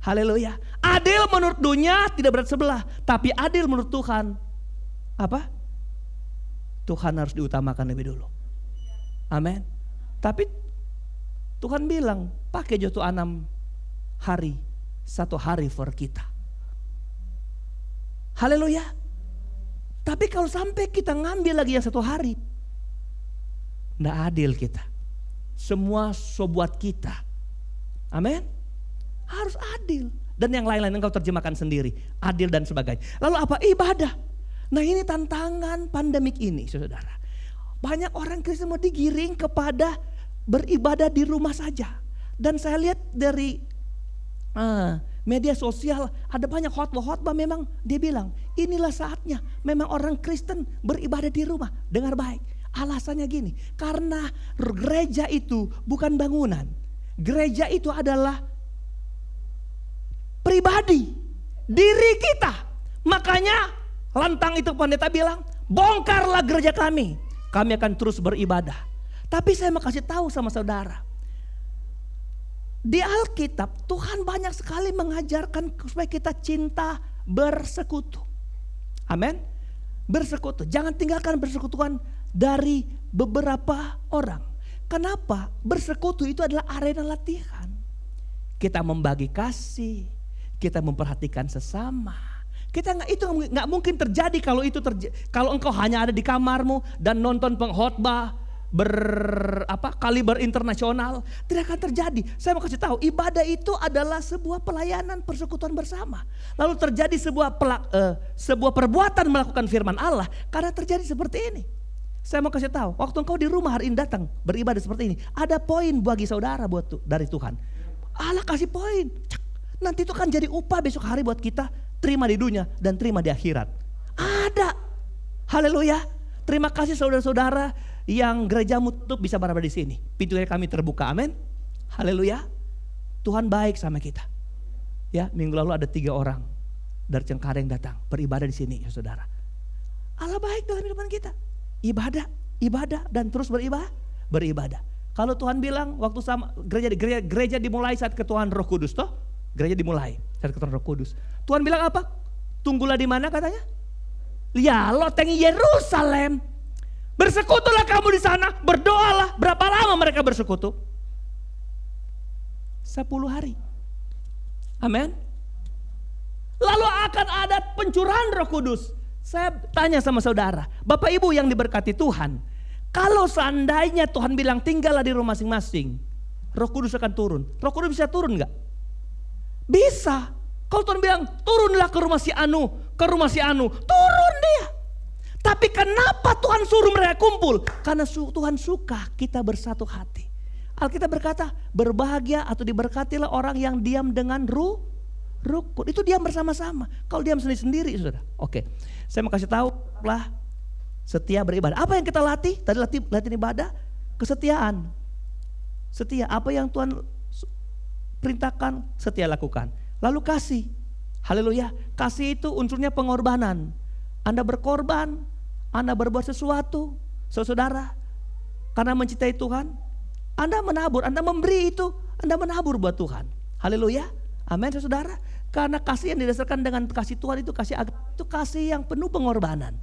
Haleluya. Adil menurut dunia tidak berat sebelah, tapi adil menurut Tuhan apa? Tuhan harus diutamakan lebih dulu. Amin. Tapi Tuhan bilang pakai jatuh 6 hari, 1 hari for kita. Haleluya. Tapi kalau sampai kita ngambil lagi yang 1 hari, nggak adil kita. Semua sobat kita. Amin. Harus adil. Dan yang lain-lain engkau terjemahkan sendiri. Adil dan sebagainya. Lalu apa? Ibadah. Nah ini tantangan pandemik ini saudara. Banyak orang Kristen mau digiring kepada beribadah di rumah saja. Dan saya lihat dari Media sosial ada banyak khotbah memang dia bilang inilah saatnya memang orang Kristen beribadah di rumah. Dengar baik, alasannya gini, karena gereja itu bukan bangunan. Gereja itu adalah pribadi, diri kita. Makanya lantang itu pendeta bilang, bongkarlah gereja kami akan terus beribadah. Tapi saya mau kasih tahu sama saudara, di Alkitab Tuhan banyak sekali mengajarkan supaya kita cinta bersekutu. Amin. Bersekutu. Jangan tinggalkan persekutuan dari beberapa orang. Kenapa? Bersekutu itu adalah arena latihan. Kita membagi kasih, kita memperhatikan sesama. Itu nggak mungkin terjadi kalau engkau hanya ada di kamarmu dan nonton pengkhotbah kaliber internasional, tidak akan terjadi. Saya mau kasih tahu, ibadah itu adalah sebuah pelayanan persekutuan bersama. Lalu terjadi sebuah perbuatan melakukan firman Allah karena terjadi seperti ini. Saya mau kasih tahu, waktu engkau di rumah hari ini datang beribadah seperti ini, ada poin bagi saudara dari Tuhan. Allah kasih poin. Nanti itu kan jadi upah besok hari buat kita, terima di dunia dan terima di akhirat. Ada. Haleluya. Terima kasih saudara-saudara yang gerejamu tutup bisa berada di sini. Pintunya kami terbuka, amin. Haleluya. Tuhan baik sama kita. Ya, minggu lalu ada 3 orang dari Cengkareng datang beribadah di sini, ya saudara. Allah baik dalam hidup kita. Ibadah dan terus beribadah. Kalau Tuhan bilang waktu sama gereja dimulai saat ketuhanan Roh Kudus, toh? Gereja dimulai saat ketuhanan Roh Kudus. Tuhan bilang apa? Tunggulah di mana katanya? Ya, loteng Yerusalem. Bersekutulah kamu di sana, berdoalah. Berapa lama mereka bersekutu? 10 hari. Amin. Lalu akan ada pencurahan Roh Kudus. Saya tanya sama saudara, Bapak Ibu yang diberkati Tuhan, kalau seandainya Tuhan bilang tinggallah di rumah masing-masing, Roh Kudus akan turun. Roh Kudus bisa turun enggak? Bisa. Kalau Tuhan bilang turunlah ke rumah si Anu, turun dia. Tapi kenapa Tuhan suruh mereka kumpul? Karena Tuhan suka kita bersatu hati. Alkitab berkata, berbahagia atau diberkatilah orang yang diam dengan rukun. Itu diam bersama-sama. Kalau diam sendiri-sendiri, saudara. Oke, saya mau kasih tahu lah, setia beribadah. Apa yang kita latih? Tadi latihan ibadah, kesetiaan. Setia, apa yang Tuhan perintahkan, setia lakukan. Lalu kasih. Haleluya. Kasih itu unsurnya pengorbanan. Anda berkorban, Anda berbuat sesuatu, saudara, karena mencintai Tuhan, Anda menabur, Anda memberi itu, Anda menabur buat Tuhan. Haleluya. Amin, saudara. Karena kasih yang didasarkan dengan kasih Tuhan itu itu kasih yang penuh pengorbanan.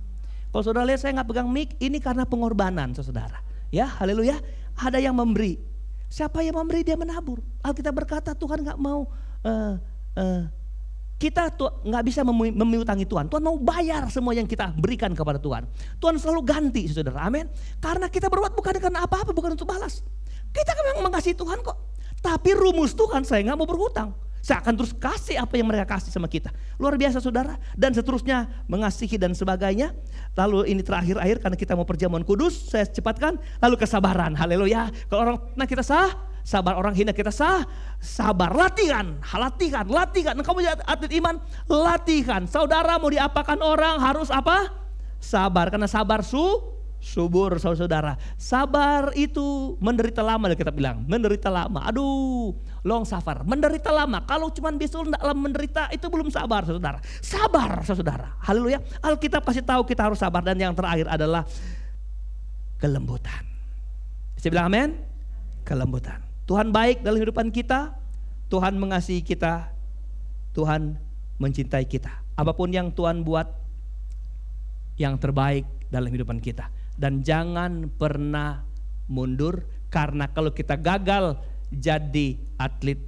Kalau saudara lihat saya nggak pegang mic, ini karena pengorbanan, saudara. Ya, haleluya. Ada yang memberi. Siapa yang memberi dia menabur. Alkitab berkata Tuhan nggak mau kita nggak bisa memiutangi Tuhan. Tuhan mau bayar semua yang kita berikan kepada Tuhan. Tuhan selalu ganti, saudara. Amin. Karena kita berbuat bukan karena apa-apa, bukan untuk balas. Kita kan memang mengasihi Tuhan kok. Tapi rumus Tuhan, saya nggak mau berhutang. Saya akan terus kasih apa yang mereka kasih sama kita. Luar biasa, saudara. Dan seterusnya mengasihi dan sebagainya. Lalu ini terakhir karena kita mau perjamuan kudus, saya cepatkan. Lalu kesabaran. Haleluya. Kalau orang kita sabar, orang hina kita sabar. Latihan. Engkau menjadi atlet iman, latihan. Saudara mau diapakan orang harus apa? Sabar. Karena sabar subur, saudara. Sabar itu menderita lama, kita bilang. Menderita lama. Aduh, long suffer. Menderita lama. Kalau cuma bisul dalam menderita itu belum sabar, saudara. Sabar, saudara. Haleluya. Alkitab kasih tahu kita harus sabar. Dan yang terakhir adalah kelembutan. Saya bilang amin. Kelembutan. Tuhan baik dalam kehidupan kita. Tuhan mengasihi kita. Tuhan mencintai kita. Apapun yang Tuhan buat, yang terbaik dalam kehidupan kita. Dan jangan pernah mundur, karena kalau kita gagal jadi atlet,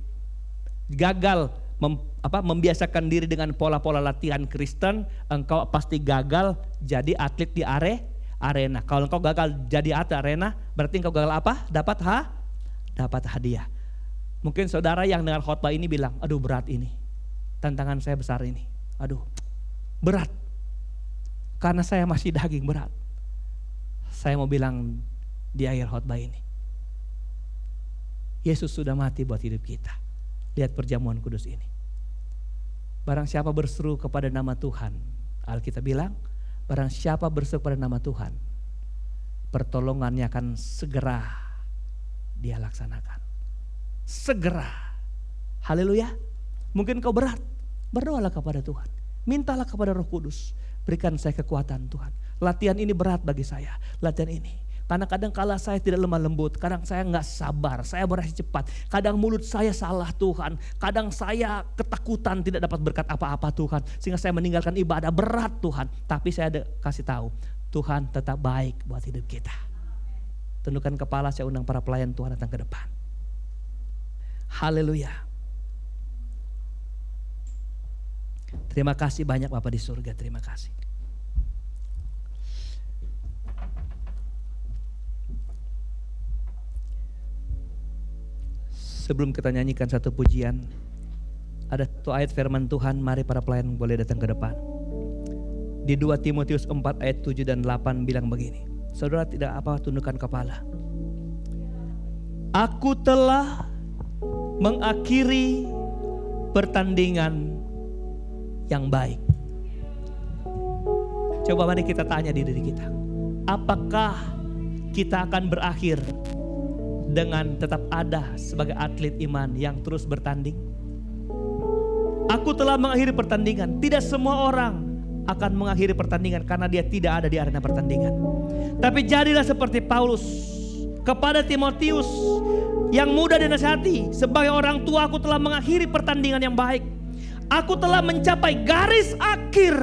gagal membiasakan diri dengan pola-pola latihan Kristen, engkau pasti gagal jadi atlet di arena. Kalau engkau gagal jadi atlet arena, berarti engkau gagal apa? Dapat hadiah. Mungkin saudara yang dengar khotbah ini bilang, aduh berat ini, tantangan saya besar ini, aduh berat, karena saya masih daging, berat. Saya mau bilang di akhir khotbah ini, Yesus sudah mati buat hidup kita. Lihat perjamuan kudus ini. Barang siapa berseru kepada nama Tuhan, Alkitab bilang, barang siapa berseru kepada nama Tuhan, pertolongannya akan segera dia laksanakan. Segera. Haleluya. Mungkin kau berat, berdoalah kepada Tuhan. Mintalah kepada Roh Kudus, berikan saya kekuatan Tuhan. Latihan ini berat bagi saya, latihan ini. Karena kadang kala saya tidak lemah lembut, kadang saya nggak sabar, saya bereaksi cepat. Kadang mulut saya salah Tuhan, kadang saya ketakutan tidak dapat berkat apa-apa Tuhan. Sehingga saya meninggalkan ibadah berat Tuhan. Tapi saya ada kasih tahu, Tuhan tetap baik buat hidup kita. Tundukkan kepala, saya undang para pelayan Tuhan datang ke depan. Haleluya. Terima kasih banyak Bapa di surga, terima kasih. Sebelum kita nyanyikan satu pujian, ada satu ayat firman Tuhan, mari para pelayan boleh datang ke depan. Di 2 Timotius 4 ayat 7 dan 8 bilang begini. Saudara tidak apa, tundukkan kepala. Aku telah mengakhiri pertandingan yang baik. Coba mari kita tanya di diri kita. Apakah kita akan berakhir dengan tetap ada sebagai atlet iman yang terus bertanding? Aku telah mengakhiri pertandingan. Tidak semua orang akan mengakhiri pertandingan karena dia tidak ada di arena pertandingan. Tapi jadilah seperti Paulus kepada Timotius yang muda dinasihati. Sebagai orang tua aku telah mengakhiri pertandingan yang baik. Aku telah mencapai garis akhir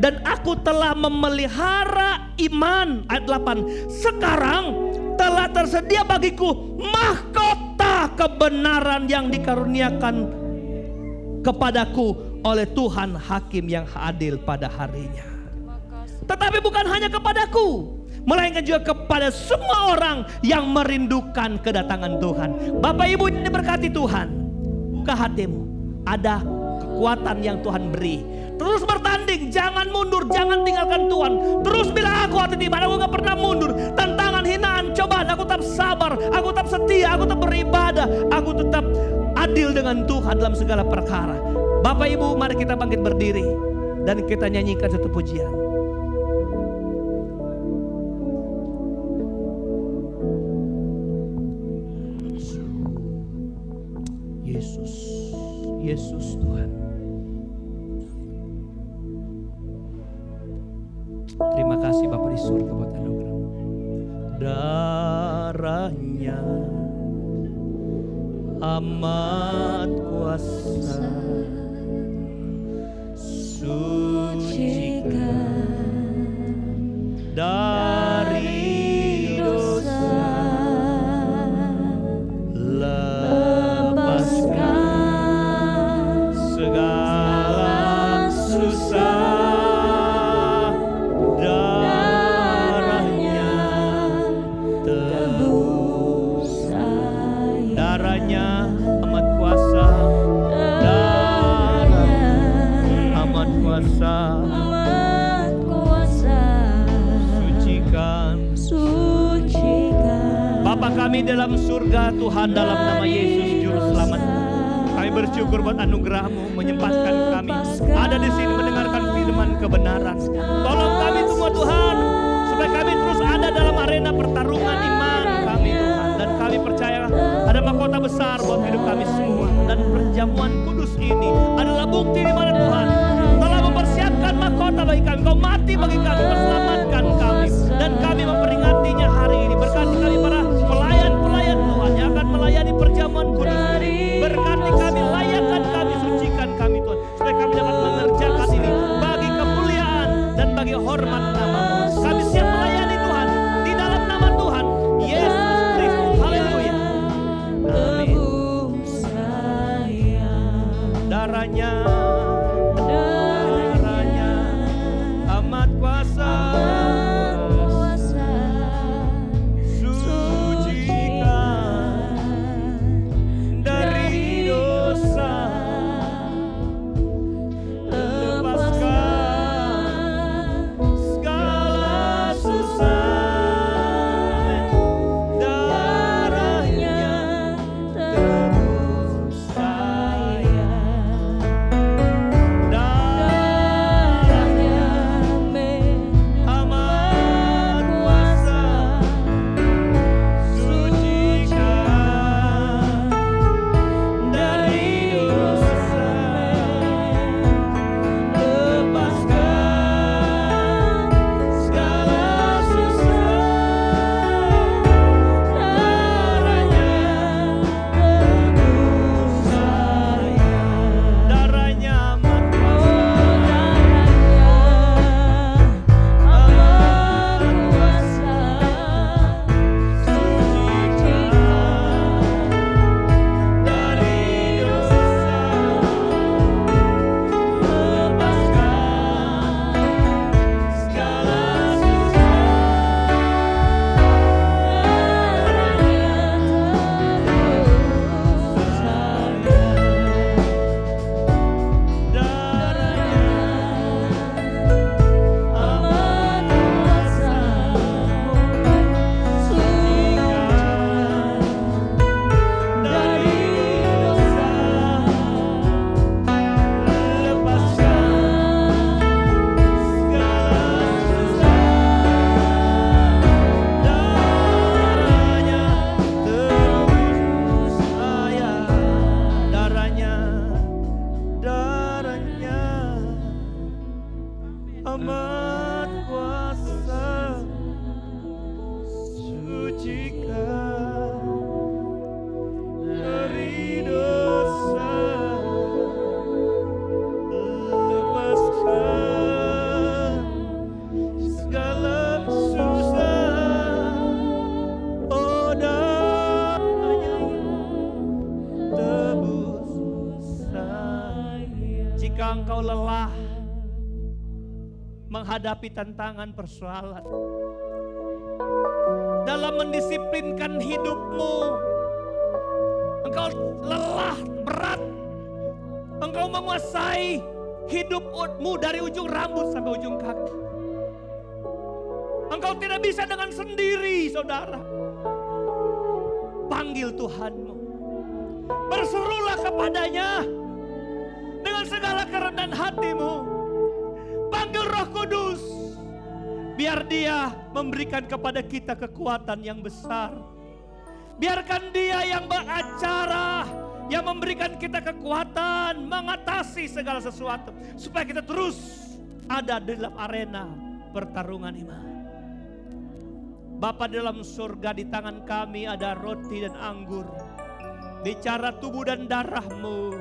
dan aku telah memelihara iman. Ayat 8. Sekarang telah tersedia bagiku mahkota kebenaran yang dikaruniakan kepadaku oleh Tuhan Hakim yang adil pada harinya. Tetapi bukan hanya kepadaku, melainkan juga kepada semua orang yang merindukan kedatangan Tuhan. Bapak Ibu yang diberkati Tuhan, buka hatimu, ada kekuatan yang Tuhan beri. Terus bertanding, jangan mundur, jangan tinggalkan Tuhan. Terus bilang aku hati ibadah, aku gak pernah mundur. Tantangan, hinaan, cobaan, aku tetap sabar, aku tetap setia, aku tetap beribadah, aku tetap adil dengan Tuhan dalam segala perkara. Bapak Ibu, mari kita bangkit berdiri dan kita nyanyikan satu pujian. Yesus, Yesus Tuhan. Terima kasih Bapa di surga buat anugerah. Darahnya amat kuasa, sucikan dari dosa, lepaskan segala susah. Bapa kami dalam surga, Tuhan dalam nama Yesus Juru Selamat, kami bersyukur buat anugerah-Mu menyempatkan kami ada di sini mendengarkan firman kebenaran. Tolong kami semua Tuhan, supaya kami terus ada dalam arena pertarungan iman kami Tuhan. Dan kami percaya ada mahkota besar buat hidup kami semua. Dan perjamuan kudus ini adalah bukti di mana Tuhan telah mempersiapkan mahkota bagi kami. Kau mati bagi kami, Kau selamatkan kami. Dan kami memperingatinya hari ini. Berkati kami para pelayan-pelayan Tuhan yang akan melayani perjamuan kudus. Berkati kami, layakkan kami, sucikan kami Tuhan. Supaya kami dapat mengerjakan ini bagi kemuliaan dan bagi hormat nama-Mu. Kami siap melayani Tuhan di dalam nama Tuhan Yesus Kristus. Haleluya. Amin. Darahnya amat kuasa, engkau lelah menghadapi tantangan persoalan, dalam mendisiplinkan hidupmu, engkau lelah, berat, engkau menguasai hidupmu dari ujung rambut sampai ujung kaki. Engkau tidak bisa dengan sendiri, saudara. Panggil Tuhanmu, berserulah kepadanya dengan segala kerendahan hatimu. Panggil Roh Kudus, biar Dia memberikan kepada kita kekuatan yang besar. Biarkan Dia yang beracara, yang memberikan kita kekuatan mengatasi segala sesuatu, supaya kita terus ada dalam arena pertarungan iman. Bapa dalam surga, di tangan kami ada roti dan anggur, bicara tubuh dan darah-Mu.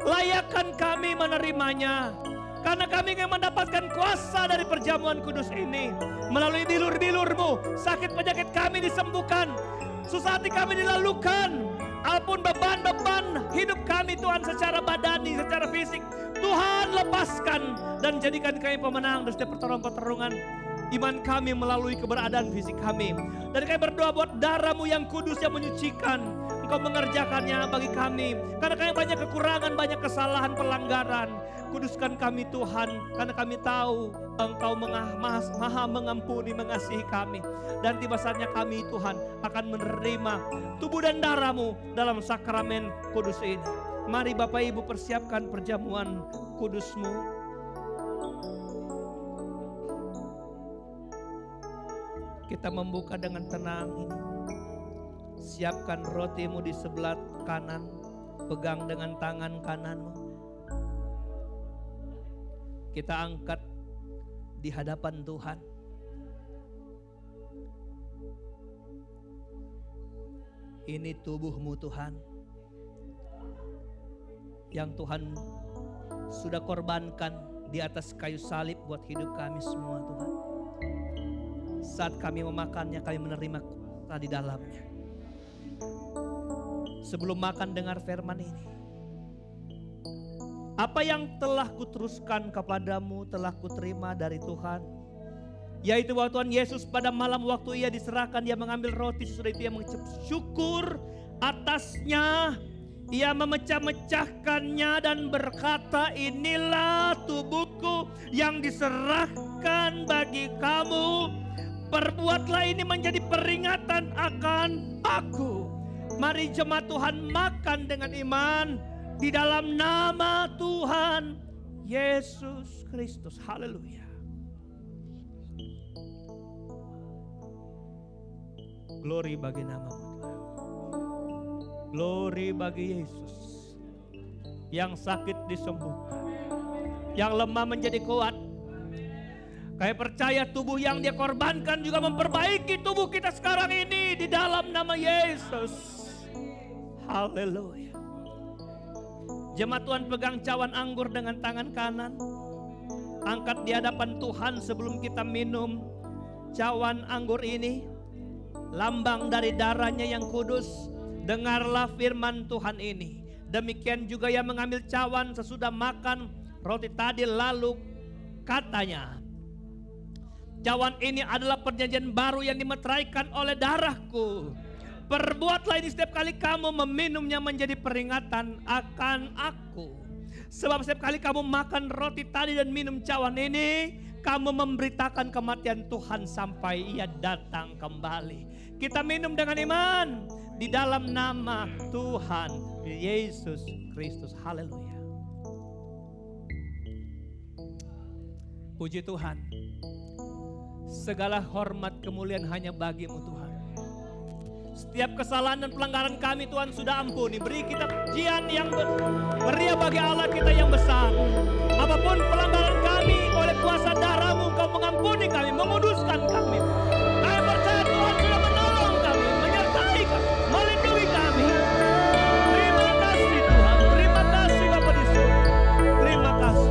Layakkan kami menerimanya, karena kami ingin mendapatkan kuasa dari perjamuan kudus ini. Melalui bilur-bilur-Mu, sakit penyakit kami disembuhkan, susah hati kami dilalukan. Apapun beban-beban hidup kami Tuhan, secara badani, secara fisik, Tuhan lepaskan dan jadikan kami pemenang dari setiap pertarungan-pertarungan iman kami melalui keberadaan fisik kami. Dan kami berdoa buat darah-Mu yang kudus yang menyucikan, Engkau mengerjakannya bagi kami, karena kami banyak kekurangan, banyak kesalahan, pelanggaran. Kuduskan kami Tuhan, karena kami tahu Engkau maha mengampuni, mengasihi kami. Dan tiba saatnya kami Tuhan akan menerima tubuh dan darah-Mu dalam sakramen kudus ini. Mari Bapak Ibu persiapkan perjamuan kudus-Mu. Kita membuka dengan tenang ini. Siapkan rotimu di sebelah kanan, pegang dengan tangan kananmu. Kita angkat di hadapan Tuhan. Ini tubuh-Mu Tuhan, yang Tuhan sudah korbankan di atas kayu salib buat hidup kami semua Tuhan. Saat kami memakannya, kami menerima kuasa di dalamnya. Sebelum makan, dengar firman ini. Apa yang telah kuteruskan kepadamu telah kuterima dari Tuhan, yaitu bahwa Tuhan Yesus pada malam waktu Ia diserahkan, Dia mengambil roti, sesudah itu Ia mengucap syukur atasnya. Ia memecah-mecahkannya dan berkata, inilah tubuhku yang diserahkan bagi kamu. Perbuatlah ini menjadi peringatan akan aku. Mari jemaat Tuhan makan dengan iman di dalam nama Tuhan Yesus Kristus. Haleluya. Glory bagi nama-Mu Tuhan. Glory bagi Yesus. Yang sakit disembuhkan, yang lemah menjadi kuat. Kami percaya tubuh yang Dia korbankan juga memperbaiki tubuh kita sekarang ini di dalam nama Yesus. Haleluya. Jemaat Tuhan pegang cawan anggur dengan tangan kanan. Angkat di hadapan Tuhan sebelum kita minum cawan anggur ini. Lambang dari darah-Nya yang kudus. Dengarlah firman Tuhan ini. Demikian juga yang mengambil cawan sesudah makan roti tadi, lalu katanya, cawan ini adalah perjanjian baru yang dimeteraikan oleh darahku. Perbuatlah ini setiap kali kamu meminumnya menjadi peringatan akan aku. Sebab setiap kali kamu makan roti tadi dan minum cawan ini, kamu memberitakan kematian Tuhan sampai Ia datang kembali. Kita minum dengan iman di dalam nama Tuhan Yesus Kristus. Haleluya. Puji Tuhan. Segala hormat kemuliaan hanya bagi-Mu Tuhan. Setiap kesalahan dan pelanggaran kami Tuhan sudah ampuni. Beri kita pujian yang meriah bagi Allah kita yang besar. Apapun pelanggaran kami, oleh kuasa darah-Mu Engkau mengampuni kami, menguduskan kami. Kami percaya Tuhan sudah menolong kami, menyertai kami, melindungi kami. Terima kasih Tuhan, terima kasih Bapa di surga. Terima kasih.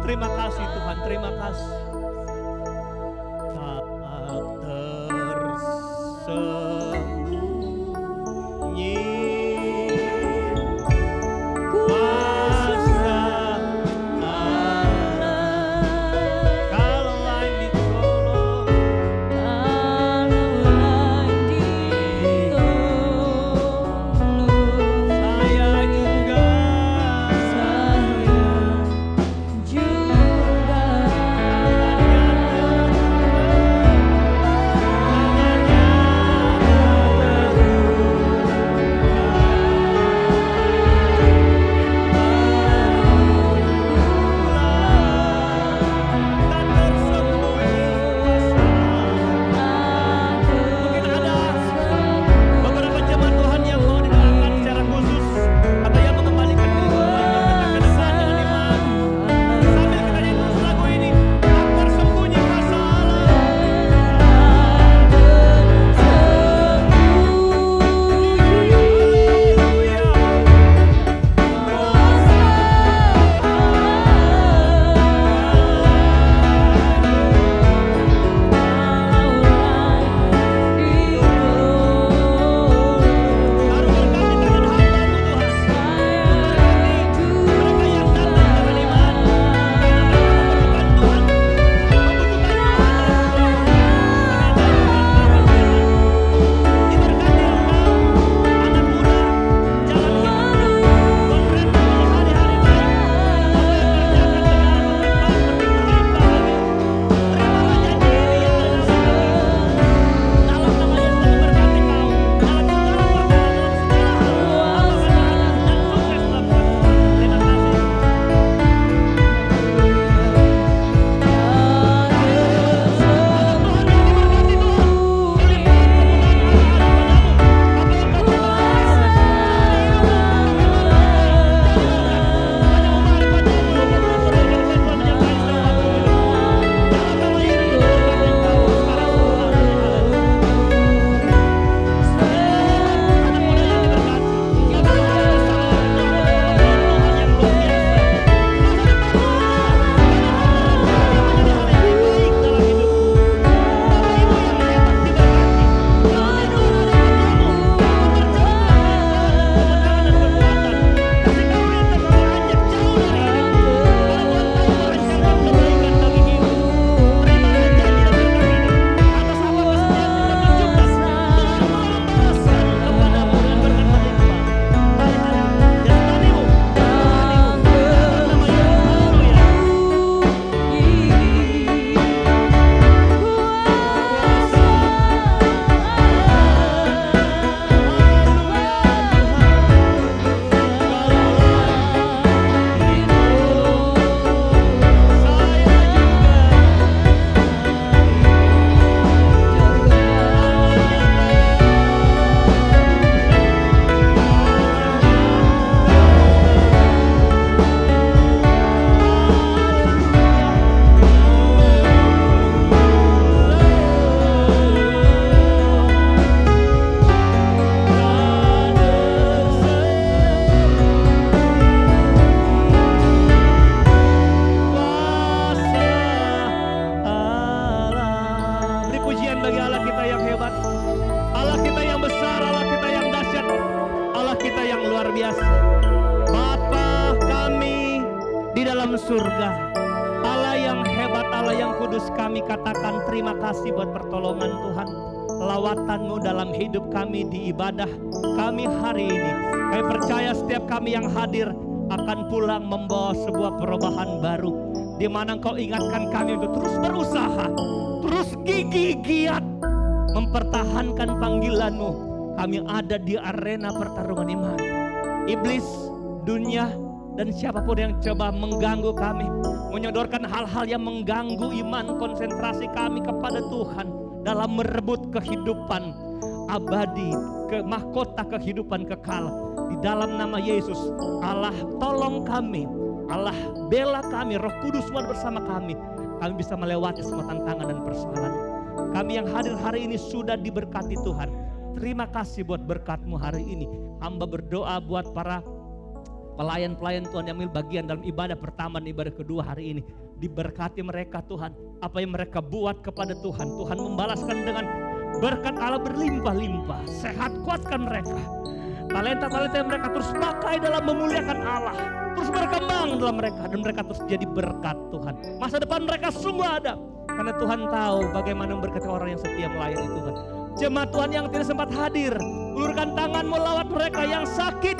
Terima kasih Tuhan, terima kasih. Tak tersembunyi bagi Allah kita yang hebat, Allah kita yang besar, Allah kita yang dahsyat, Allah kita yang luar biasa. Bapa kami di dalam surga, Allah yang hebat, Allah yang kudus, kami katakan terima kasih buat pertolongan Tuhan, lawatan-Mu dalam hidup kami di ibadah kami hari ini. Kami percaya setiap kami yang hadir akan pulang membawa sebuah perubahan baru, di mana Engkau ingatkan kami untuk terus berusaha, terus gigih giat mempertahankan panggilan-Mu. Kami ada di arena pertarungan iman. Iblis, dunia, dan siapapun yang coba mengganggu kami, menyodorkan hal-hal yang mengganggu iman konsentrasi kami kepada Tuhan dalam merebut kehidupan abadi, mahkota kehidupan kekal. Di dalam nama Yesus, Allah tolong kami, Allah bela kami, Roh Kudus bersama kami bisa melewati semua tantangan dan persoalan. Kami yang hadir hari ini sudah diberkati Tuhan. Terima kasih buat berkat-Mu hari ini. Hamba berdoa buat para pelayan-pelayan Tuhan yang ambil bagian dalam ibadah pertama dan ibadah kedua hari ini. Diberkati mereka Tuhan. Apa yang mereka buat kepada Tuhan, Tuhan membalaskan dengan berkat Allah berlimpah-limpah. Sehat kuatkan mereka. Talenta-talenta yang mereka terus pakai dalam memuliakan Allah, terus berkembang dalam mereka, dan mereka terus jadi berkat Tuhan. Masa depan mereka semua ada, karena Tuhan tahu bagaimana memberkati orang yang setia melayani Tuhan. Jemaat Tuhan yang tidak sempat hadir, ulurkan tangan melawat mereka yang sakit,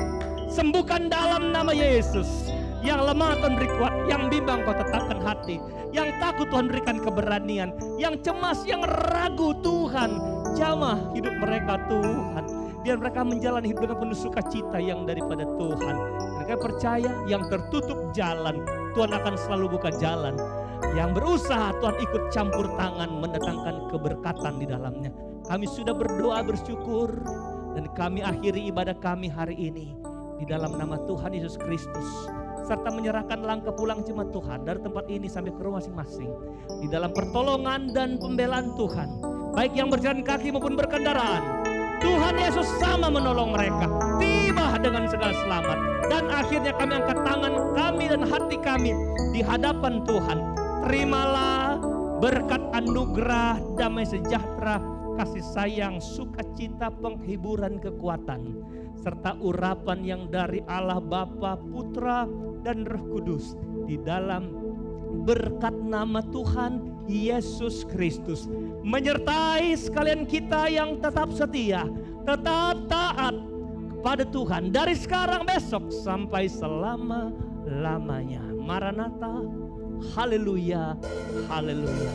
sembuhkan dalam nama Yesus. Yang lemah Tuhan beri kuat, yang bimbang Kau tetapkan hati, yang takut Tuhan berikan keberanian, yang cemas, yang ragu Tuhan jamah hidup mereka Tuhan. Biar mereka menjalani hidup dengan penuh sukacita yang daripada Tuhan. Mereka percaya yang tertutup jalan, Tuhan akan selalu buka jalan. Yang berusaha Tuhan ikut campur tangan mendatangkan keberkatan di dalamnya. Kami sudah berdoa bersyukur, dan kami akhiri ibadah kami hari ini di dalam nama Tuhan Yesus Kristus, serta menyerahkan langkah pulang jemaat Tuhan dari tempat ini sampai ke rumah masing-masing di dalam pertolongan dan pembelaan Tuhan, baik yang berjalan kaki maupun berkendaraan. Tuhan Yesus sama menolong mereka, tiba dengan segala selamat. Dan akhirnya kami angkat tangan kami dan hati kami di hadapan Tuhan. Terimalah berkat anugerah, damai sejahtera, kasih sayang, sukacita, penghiburan, kekuatan, serta urapan yang dari Allah Bapa, Putra, dan Roh Kudus di dalam berkat nama Tuhan Yesus Kristus menyertai sekalian kita yang tetap setia, tetap taat kepada Tuhan dari sekarang, besok, sampai selama-lamanya. Maranatha, haleluya, haleluya.